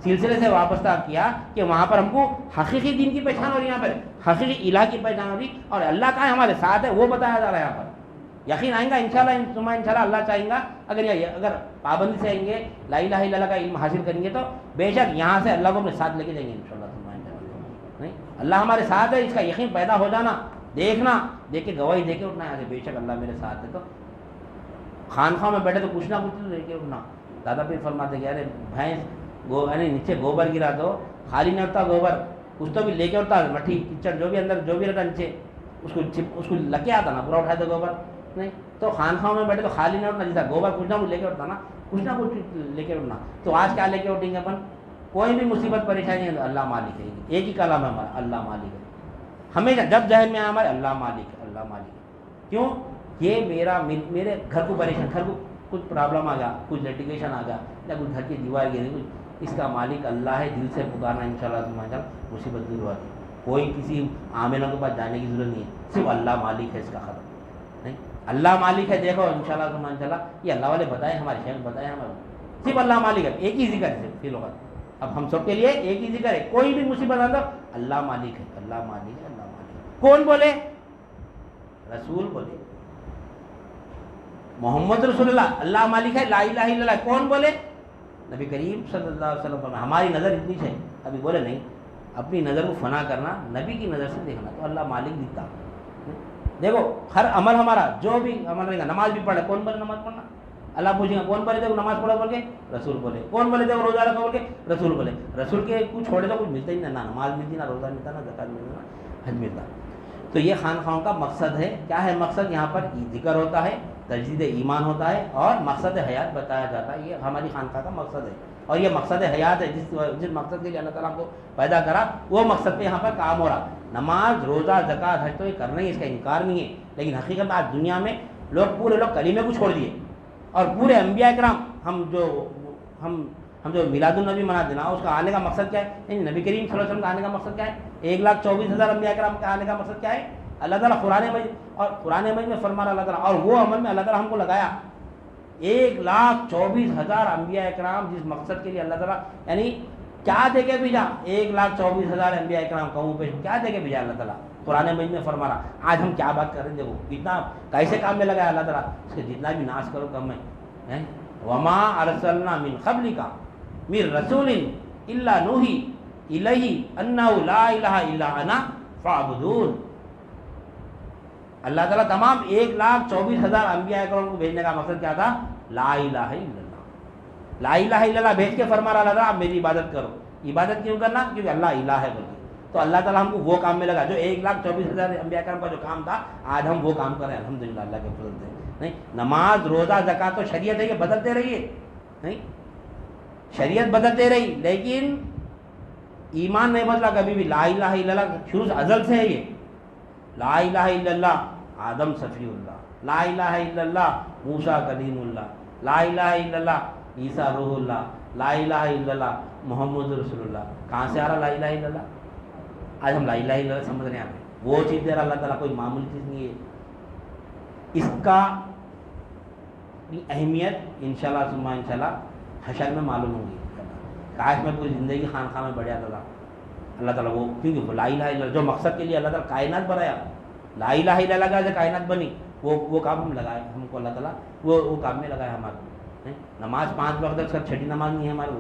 سلسلے سے وابستہ کیا کہ وہاں پر ہم کو حقیقی دین کی پہچان ہو رہی, یہاں پر حقیقی الہ کی پہچان ہو رہی, اور اللہ کا ہمارے ساتھ ہے وہ بتایا جا رہا ہے. یہاں پر یقین آئیں گا انشاءاللہ اللہ چاہیں گا, اگر پابندی سے آئیں گے, لا الہ الا اللہ کا علم حاصل کریں گے, تو بے شک یہاں سے اللہ کو اپنے ساتھ لے کے جائیں گے انشاءاللہ. نہیں, اللہ ہمارے ساتھ ہے, اس کا یقین پیدا ہو جانا, دیکھنا, دیکھ کے گواہی دے کے اٹھنا ہے, بے شک اللہ میرے ساتھ ہے. تو خانخواہ میں بیٹھے تو کچھ نہ کچھ لے کے اٹھنا. دادا پیر فرماتے کہ ارے بھینس یعنی نیچے گوبر گرا تو خالی نہیں اٹھتا گوبر, کچھ تو بھی لے کے اٹھتا, مٹھی کچڑ جو بھی اندر جو بھی رہتا نیچے اس کو لگ کے آتا نا, پورا اٹھایا تو گوبر. نہیں, تو خانخواہ میں بیٹھے تو خالی نہیں اٹھنا, جیسا گوبر کچھ نہ کچھ لے کے اٹھتا نا, کچھ نہ کچھ لے کے اٹھنا. تو آج کیا لے کے اٹھیں گے اپن؟ کوئی بھی مصیبت پریشانی ہے تو اللہ مالک ہے, ایک ہی کلام ہے ہمارا, اللہ مالک ہے. ہمیشہ جب ذہن میں آئے ہمارے اللہ مالک ہے, اللہ مالک ہے. کیوں؟ یہ میرے گھر کو پریشان, گھر کو کچھ پرابلم آ گیا, کچھ لٹیگیشن آ گیا, یا کچھ گھر کی دیوار گری, کچھ, اس کا مالک اللہ ہے. دل سے پکارنا انشاءاللہ مصیبت دور ہوتی. کوئی کسی عاملوں کے پاس جانے کی ضرورت نہیں ہے, صرف اللہ مالک ہے, اس کا ختم. نہیں, اللہ مالک ہے. دیکھو انشاءاللہ یہ اللہ والے بتائیں, ہمارے شیخ بتائیں, ہمارے صرف اللہ مالک ہے. ایک ہی ذکر ہے فی الوقت. اب ہم سب کے لیے ایک ہی ذکر ہے, کوئی بھی مصیبت آتا اللہ مالک ہے, اللہ مالک ہے, اللہ مالک ہے. کون بولے؟ رسول بولے, محمد رسول اللہ, اللہ مالک ہے, لا الہ الا اللہ. کون بولے؟ نبی کریم صلی اللہ علیہ وسلم. ہماری نظر اتنی ہے, ابھی بولے نہیں, اپنی نظر کو فنا کرنا, نبی کی نظر سے دیکھنا, تو اللہ مالک دکھتا. دیکھو ہر عمل ہمارا جو بھی عمل رہے گا, نماز بھی پڑھے, کون بولے نماز پڑھنا؟ اللہ پوچھیں گا کون بولے دیکھو نماز پڑھا بول کے؟ رسول بولے. کون بولے دیکھو روزہ رکھا بول کے؟ رسول بولے. رسول کے کچھ چھوڑے تو کچھ ملتا ہی نہیں, نہ نماز ملتی, نہ روزہ ملتا, نہ زکات ملتا, نہ حج ملتا. تو یہ خانخواہوں کا مقصد ہے. کیا ہے مقصد؟ یہاں پر ذکر ہوتا ہے, تجدید ایمان ہوتا ہے, اور مقصد حیات بتایا جاتا ہے. یہ ہماری خانقاہ کا مقصد ہے, اور یہ مقصد حیات ہے. جس مقصد کے لیے اللہ تعالیٰ کو پیدا کرا, وہ مقصد پہ یہاں پر کام ہو رہا. نماز, روزہ, زکات, حج تو یہ کرنا ہی, اس کا انکار نہیں ہے, لیکن حقیقت میں آج دنیا میں پورے لوگ کلیمے کو چھوڑ دیے, اور پورے انبیاء کرام ہم جو میلاد النبی مناتے نا, اس کا آنے کا مقصد کیا ہے؟ یعنی نبی کریم صلی اللہ علیہ وسلم کا آنے کا مقصد کیا ہے؟ 1,24,000 انبیاء کرام کا آنے کا مقصد کیا ہے؟ اللہ تعالیٰ قرآن مجید میں فرما رہا اللہ تعالیٰ, اور وہ عمل میں اللہ تعالیٰ ہم کو لگایا. 1,24,000 انبیاء کرام, جس مقصد کے لیے اللہ تعالیٰ یعنی کیا دے کے بھیجا, 1,24,000 انبیاء کرام قوموں پہ کیا دے کے بھیجا اللہ تعالیٰ. قرآن مجید میں فرما رہا. آج ہم کیا بات کر رہے ہیں, دیکھو کتنا کیسے کام میں لگایا اللہ تعالیٰ. اس کے جتنا بھی ناش کرو کم ہے. وما ارسلنا من قبلک من رسول الا نوحی الیہ انہ لا الہ الا انا فاعبدون. اللہ تعالیٰ تمام 1,24,000 انبیاء کرام کو بھیجنے کا مقصد کیا تھا؟ لا الہ الا اللہ. لا الہ الا اللہ بھیج کے فرما رہا اللہ تعالیٰ آپ میری عبادت کرو. عبادت کیوں کرنا؟ کیونکہ اللہ الہ ہے بولے. تو اللہ تعالیٰ ہم کو وہ کام میں لگا جو 1,24,000 انبیاء کرام کا جو کام تھا, آج ہم وہ کام کریں الحمدللہ اللہ کے فضل سے. نہیں, نماز روزہ زکوٰۃ تو شریعت ہے, یہ بدلتے رہیے. نہیں, شریعت بدلتے رہی لیکن ایمان نہیں بدلا کبھی بھی. لا الہ الا اللہ شروع سے ازل سے ہے یہ. لا الہ الا اللہ آدم صفی اللہ, لا الہ الا اللہ موسیٰ کلیم اللہ, لا الہ الا اللہ عیسیٰ روح اللہ, لا الہ الا اللہ محمد رسول اللہ. کہاں سے آ رہا لا الہ الا اللہ؟ آج ہم لا الہ الا اللہ سمجھ رہے ہیں. وہ چیز دے رہا اللہ تعالیٰ, کوئی معمولی چیز نہیں ہے. اس کا اہمیت انشاءاللہ ثم انشاءاللہ حشر میں معلوم ہوگی. کاش میں پوری زندگی خانقاہ میں بڑھیا تھا اللہ تعالیٰ وہ, کیونکہ لا الہ الا اللہ جو مقصد کے لیے اللہ تعالیٰ کائنات بنایا, لا الہ الا اللہ کا جو کائنات بنی وہ کام ہم لگائے, ہم کو اللہ تعالیٰ وہ کام میں لگایا ہمارے. نماز 5 وقت تک, سب چھٹی نماز نہیں ہے ہمارے کو,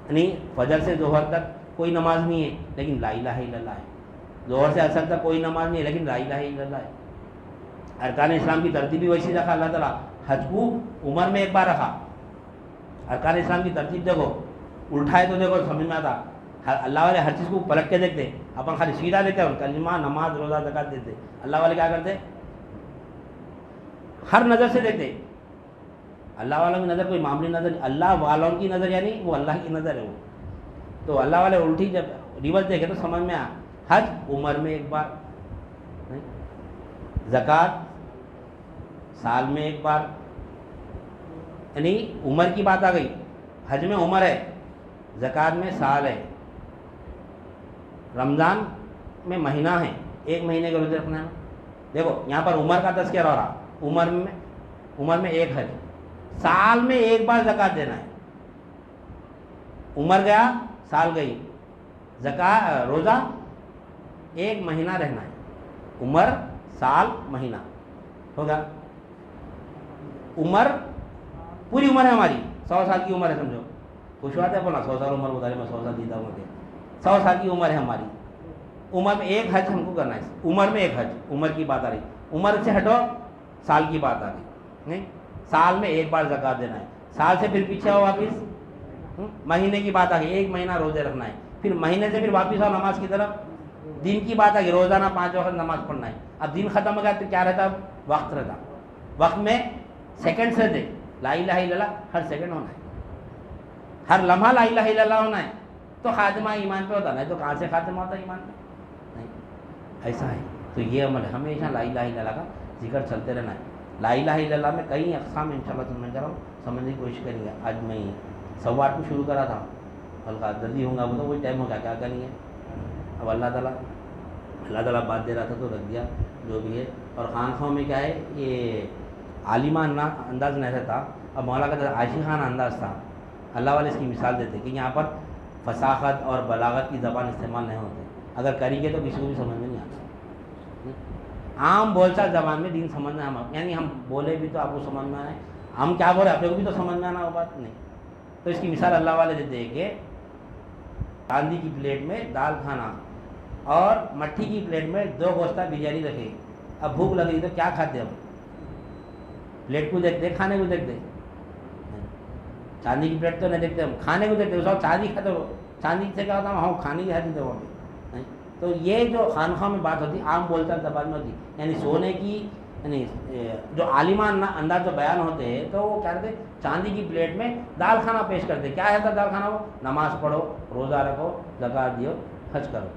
یعنی فجر سے ظہر تک کوئی نماز نہیں ہے لیکن لا الہ الا اللہ ہے. ظہر سے عصر تک کوئی نماز نہیں ہے لیکن لا الہ الا اللہ ہے. ارکان اسلام کی ترتیب بھی ویسی رکھا اللہ تعالیٰ. حج کو عمر میں ایک بار رکھا. ارکان اسلام کی ترتیب دیکھو, الٹائے تو دیکھو سمجھ میں آتا. اللہ والے ہر چیز کو پلٹ کے دیکھتے, اپن خالی سیدھا دیتے ہیں, کلمہ نماز روزہ زکوٰۃ دیتے. اللہ والے کیا کرتے؟ ہر نظر سے دیکھتے. اللہ والوں کی نظر کوئی معمولی نظر, اللہ والوں کی نظر یعنی وہ اللہ کی نظر ہے وہ. تو اللہ والے الٹی جب ریورس دیکھے تو سمجھ میں آیا. حج عمر میں ایک بار, زکوٰۃ سال میں ایک بار, یعنی عمر کی بات آ گئی. حج میں عمر ہے, زکوٰۃ میں سال ہے, رمضان میں مہینہ ہے, 1 مہینے کے روزے رکھنا ہے. دیکھو یہاں پر عمر کا تذکرہ ہو رہا. عمر میں ایک حج, سال میں ایک بار زکوٰۃ دینا ہے. عمر گیا سال گئی, زکوٰۃ روزہ 1 مہینہ رہنا ہے. عمر سال مہینہ ہوگا. عمر پوری عمر ہے ہماری, 100 سال کی عمر ہے سمجھو. خوش بات ہے بولا 100 سال عمر بتا رہے, میں 100 سال جیتا ہوں. 100 سال کی عمر ہے ہماری. عمر میں ایک حج ہم کو کرنا ہے. عمر میں ایک حج, عمر کی بات آ رہی. عمر سے ہٹو, سال کی بات آ گئی. نہیں, سال میں ایک بار زکوٰۃ دینا ہے. سال سے پھر پیچھے ہو واپس, مہینے کی بات آ گئی, 1 مہینہ روزے رکھنا ہے. پھر مہینے سے پھر واپس آؤ نماز کی طرف. دن کی بات آ گئی, روزانہ 5 وقت نماز پڑھنا ہے. اب دن ختم ہو گیا تو کیا رہتا؟ وقت رہتا. وقت میں سیکنڈ سے دے. لا الہ الا اللہ ہر سیکنڈ ہونا ہے, ہر لمحہ لا الہ الا اللہ ہونا ہے. تو خاتمہ ایمان پہ ہوتا, نہیں تو کہاں سے خاتمہ ہوتا ایمان پہ؟ نہیں, ایسا ہے. تو یہ عمل ہے, ہمیشہ لا الہ الا اللہ کا ذکر چلتے رہنا ہے. لا الہ الا اللہ میں کئی اقسام انشاءاللہ سمجھنے کی کوشش کریں گے. آج میں 8:15 کو شروع کرا تھا, ہلکا جلدی ہوں گا وہ تو وہی ٹائم ہوگا, کیا کریں گے. اب اللہ تعالیٰ بات دے رہا تھا تو رکھ دیا جو بھی ہے. اور خانخواہوں میں کیا ہے, یہ عالمانہ انداز نہیں رہتا. اب مولا کا عاشقانہ انداز تھا. اللہ والے اس کی مثال دیتے کہ یہاں پر فصاحت اور بلاغت کی زبان استعمال نہیں ہوتے. اگر کریں گے تو کسی کو بھی سمجھ میں نہیں آتا. عام بول چال زبان میں دین سمجھنا, یعنی ہم بولے بھی تو آپ کو سمجھ میں آئے, ہم کیا بولے اپنے کو بھی تو سمجھ میں آنا, وہ بات نہیں. تو اس کی مثال اللہ والے دیتے ہیں کہ چاندی کی پلیٹ میں دال کھانا اور مٹی کی پلیٹ میں 2 گوشتہ بریانی رکھے. اب بھوک لگ رہی تو کیا کھاتے ہم؟ پلیٹ کو دیکھتے, کھانے کو دیکھتے. چاندی کی پلیٹ تو نہیں دیکھتے ہم, کھانے کو دیکھتے. سب چاندی کھاتے ہو, چاندی سے کیا ہوتا ہے, ہم کھانے کی حاجت ہے وہاں پہ. تو یہ جو خانخواہ میں بات ہوتی, عام بول چال زبان میں ہوتی, یعنی سونے کی, یعنی جو عالمانہ انداز جو بیان ہوتے ہیں تو وہ کیا کرتے, چاندی کی پلیٹ میں دال کھانا پیش کرتے. کیا ہے دال کھانا؟ وہ نماز پڑھو, روزہ رکھو, زکوٰۃ دیو, حج کرو.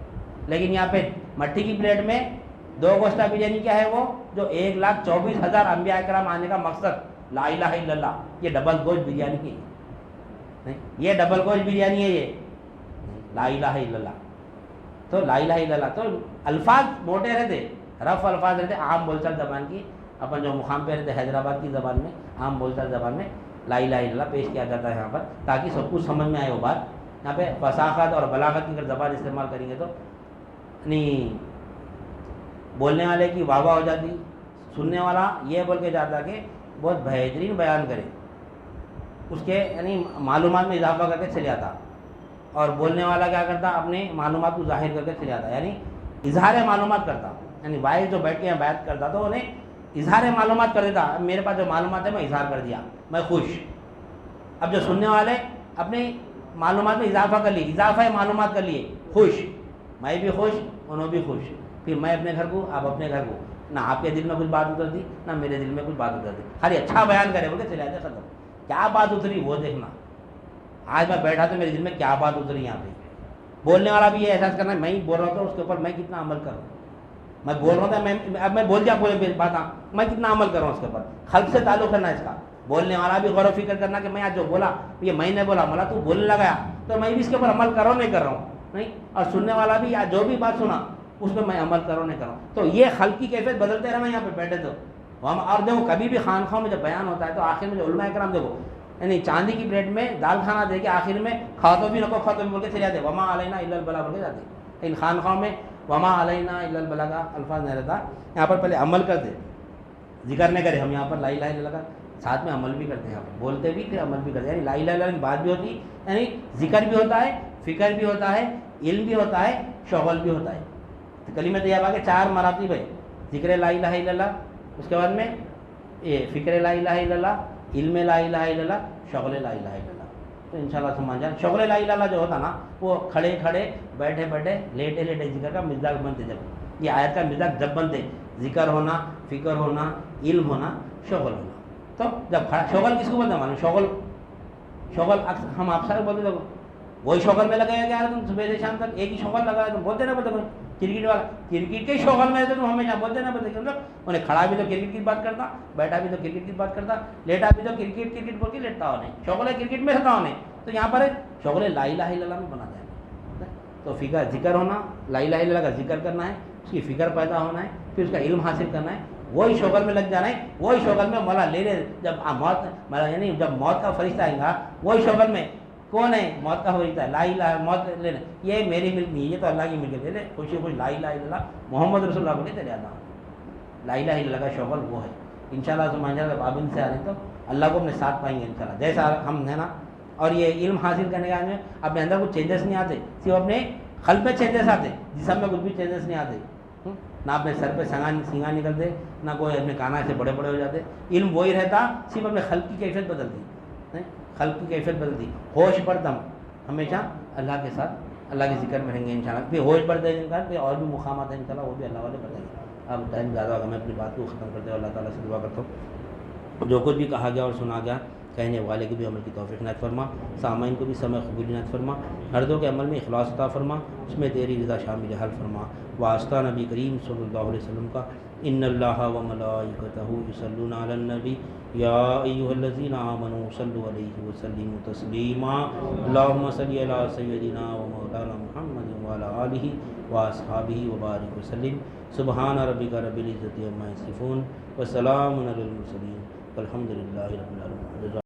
لیکن یہاں پہ مٹی کی پلیٹ میں 2 گوشتہ بریانی کیا ہے, وہ جو 1,24,000 انبیاء کرام آنے کا مقصد لا الہ الا اللہ, یہ ڈبل گوشت بریانی کی نہیں, یہ ڈبل گوشت بریانی ہے, یہ لا الہ الا اللہ. تو لا الہ الا اللہ تو الفاظ موٹے رہتے, رف الفاظ رہتے. عام بول چال زبان کی اپن جو مقام پہ رہتے حیدرآباد کی زبان میں, عام بول چال زبان میں لا الہ الا اللہ پیش کیا جاتا ہے یہاں پر, تاکہ سب کچھ سمجھ میں آئے وہ بات. یہاں پہ فصاحت اور بلاغت کی اگر زبان استعمال کریں گے تو نہیں, بولنے والے کی واہ واہ ہو جاتی, سننے والا یہ بول کے جاتا کہ بہت بہترین بیان کرے, اس کے یعنی معلومات میں اضافہ کر کے چلے آتا. اور بولنے والا کیا کرتا, اپنے معلومات کو ظاہر کر کے چلے آتا, یعنی اظہار معلومات کرتا. یعنی باہر جو بیٹھ کے یہاں بیعت کرتا تو انہیں اظہار معلومات کر دیتا. میرے پاس جو معلومات ہے میں اظہار کر دیا, میں خوش. اب جو سننے والے اپنے معلومات میں اضافہ کر لیے، اضافہ معلومات کر لیے، خوش، میں بھی خوش انہوں بھی خوش، پھر میں اپنے گھر کو آپ اپنے گھر کو، نہ آپ کے دل میں کچھ بات اترتی نہ میرے دل میں کچھ بات اترتی، خالی اچھا بیان کرے بولے چلے جاتے ختم، کیا بات اتری وہ دیکھنا، آج میں بیٹھا تو میرے دل میں کیا بات اتری یہاں پہ، بولنے والا بھی یہ احساس کرنا ہے میں ہی بول رہا ہوں اس کے اوپر میں کتنا عمل کر رہا ہوں، میں بول رہا تھا اب میں بول دیا کوئی بات میں کتنا عمل کر رہا ہوں اس کے اوپر، خلق سے تعلق کرنا ہے اس کا، بولنے والا بھی غور و فکر کرنا کہ میں آج جو بولا یہ میں نے بولا، مولا تو بولنے لگا تو میں بھی اس کے اوپر عمل کر رہا ہوں نہیں کر رہا ہوں نہیں، اور سننے والا بھی جو بھی بات سنا اس پہ میں عمل کر رہا ہوں نہیں کر رہا ہوں، تو یہ خلق کی کیفیت بدلتے رہنا یہاں پہ بیٹھے تو ہم، اور دیکھو کبھی بھی خانخواہ میں جب بیان ہوتا ہے تو آخر میں جو علماء کرام دیکھو یعنی چاندی کی پلیٹ میں دال کھانا دے کے آخر میں کھا تو بھی نکو کھا تو بھی بول کے چلے جاتے، وما علینا الا البلاغ بول کے جاتے، ان خانخواہ میں وما علینا الا البلاغ کا الفاظ نہیں رہتا، یہاں پر پہلے عمل کرتے، ذکر نہیں کرے، ہم یہاں پر لا الہ الا اللہ کا ساتھ میں عمل بھی کرتے ہیں، یہاں پر بولتے بھی پھر عمل بھی کرتے ہیں، یعنی لا الہ الا اللہ کی بات بھی ہوتی، یعنی ذکر بھی ہوتا ہے، فکر بھی ہوتا ہے، علم بھی ہوتا ہے، شغل بھی ہوتا ہے، کلمہ طیبہ کے 4 مراتب ہے، ذکر لا الہ الا اللہ، اس کے بعد میں یہ فکر لا الہ الا اللہ، علم لا الہ الا اللہ، شغل لا الہ الا اللہ، تو انشاءاللہ سمجھ جائیں، شغل لا الہ الا اللہ جو ہوتا نا وہ کھڑے کھڑے بیٹھے بیٹھے لیٹے لیٹے ذکر کا مزاج بنتے، جب یہ آیت کا مزاج جب بنتے، ذکر ہونا، فکر ہونا، علم ہونا، شغل ہونا، تو جب شغل کس کو بولتے ہیں معلوم، شغل ہم آپ سارے بولتے دیکھو وہی شغل میں لگایا گیا تم صبح سے شام تک ایک ہی شغل لگایا تم بولتے نہ بولتے کوئی کرکٹ والا کرکٹ کے شغل میں تم ہمیشہ بولتے نہ بولتے مطلب انہیں کھڑا بھی تو کرکٹ کی بات کرتا، بیٹھا بھی تو کرکٹ کی بات کرتا، لیٹا بھی تو کرکٹ بول کے لیٹتا ہونے، شغل ہے کرکٹ میں رہتا ہونے، تو یہاں پر شغل لا الہ الا اللہ میں بنا جائے گا، تو فکر ذکر ہونا، لا الہ الا اللہ کا ذکر کرنا ہے، اس کی فکر پیدا ہونا ہے، پھر اس کا علم حاصل کرنا ہے، وہی شغل میں لگ جانا ہے، وہی شغل میں مولا لے لے جب موت یعنی جب موت کا فرشتہ آئے گا وہی شغل میں کون ہے موت کا فرشتہ ہے، لا الہ موت لے لے یہ میری ملک نہیں، یہ تو اللہ کی ملک ہے، لے خوشی خوش لا الہ الا اللہ محمد رسول اللہ بولے چلے آتا ہوں، لا الہ الا اللہ کا شغل وہ ہے، انشاءاللہ سمجھ جب پابند سے آ رہے تو اللہ کو اپنے ساتھ پائیں گے انشاءاللہ، جیسا ہم ہے نا، اور یہ علم حاصل کرنے کے میں اپنے اندر کچھ چینجز نہیں آتے، صرف اپنے قلب میں چینجز آتے، جسم میں کچھ بھی چینجز نہیں آتے، نہ اپنے سر پہ سنگا نکلتے، نہ کوئی اپنے کانا سے بڑے بڑے ہو جاتے، علم وہی رہتا، صرف اپنے خلق کی کیفیت بدلتی، خلق کی کیفیت بدلتی، ہوش پر دم ہمیشہ اللہ کے ساتھ اللہ کے ذکر میں رہیں گے انشاءاللہ، پھر ہوش پر دے پھر اور بھی مقامات ہیں انشاءاللہ وہ بھی اللہ والے بتائیں گے، اب ٹائم زیادہ ہوگا، میں اپنی بات کو ختم کرتے ہوئے اللہ تعالیٰ سے دعا کرتا ہوں جو کچھ بھی کہا گیا اور سنا گیا کہنے والے کو بھی عمل کی توفیق عنایت فرما، سامعین کو بھی سمع قبول عنایت فرما، ہردوں کے عمل میں اخلاص عطا فرما، اس میں تیری رضا شامل حل فرما، واسطہ نبی کریم صلی اللہ علیہ وسلم کا، ان اللہ و ملائکتہ یصلون علی النبی یا ایھا الذین آمنوا صلوا علیہ وسلموا تسلیما، اللہم صل علی سیدنا و مولانا محمد وعلی آلہ واصحابہ وبارک وسلم، سبحان ربک رب العزۃ عما یصفون وسلام علی المرسلین والحمد للہ رب العالمین۔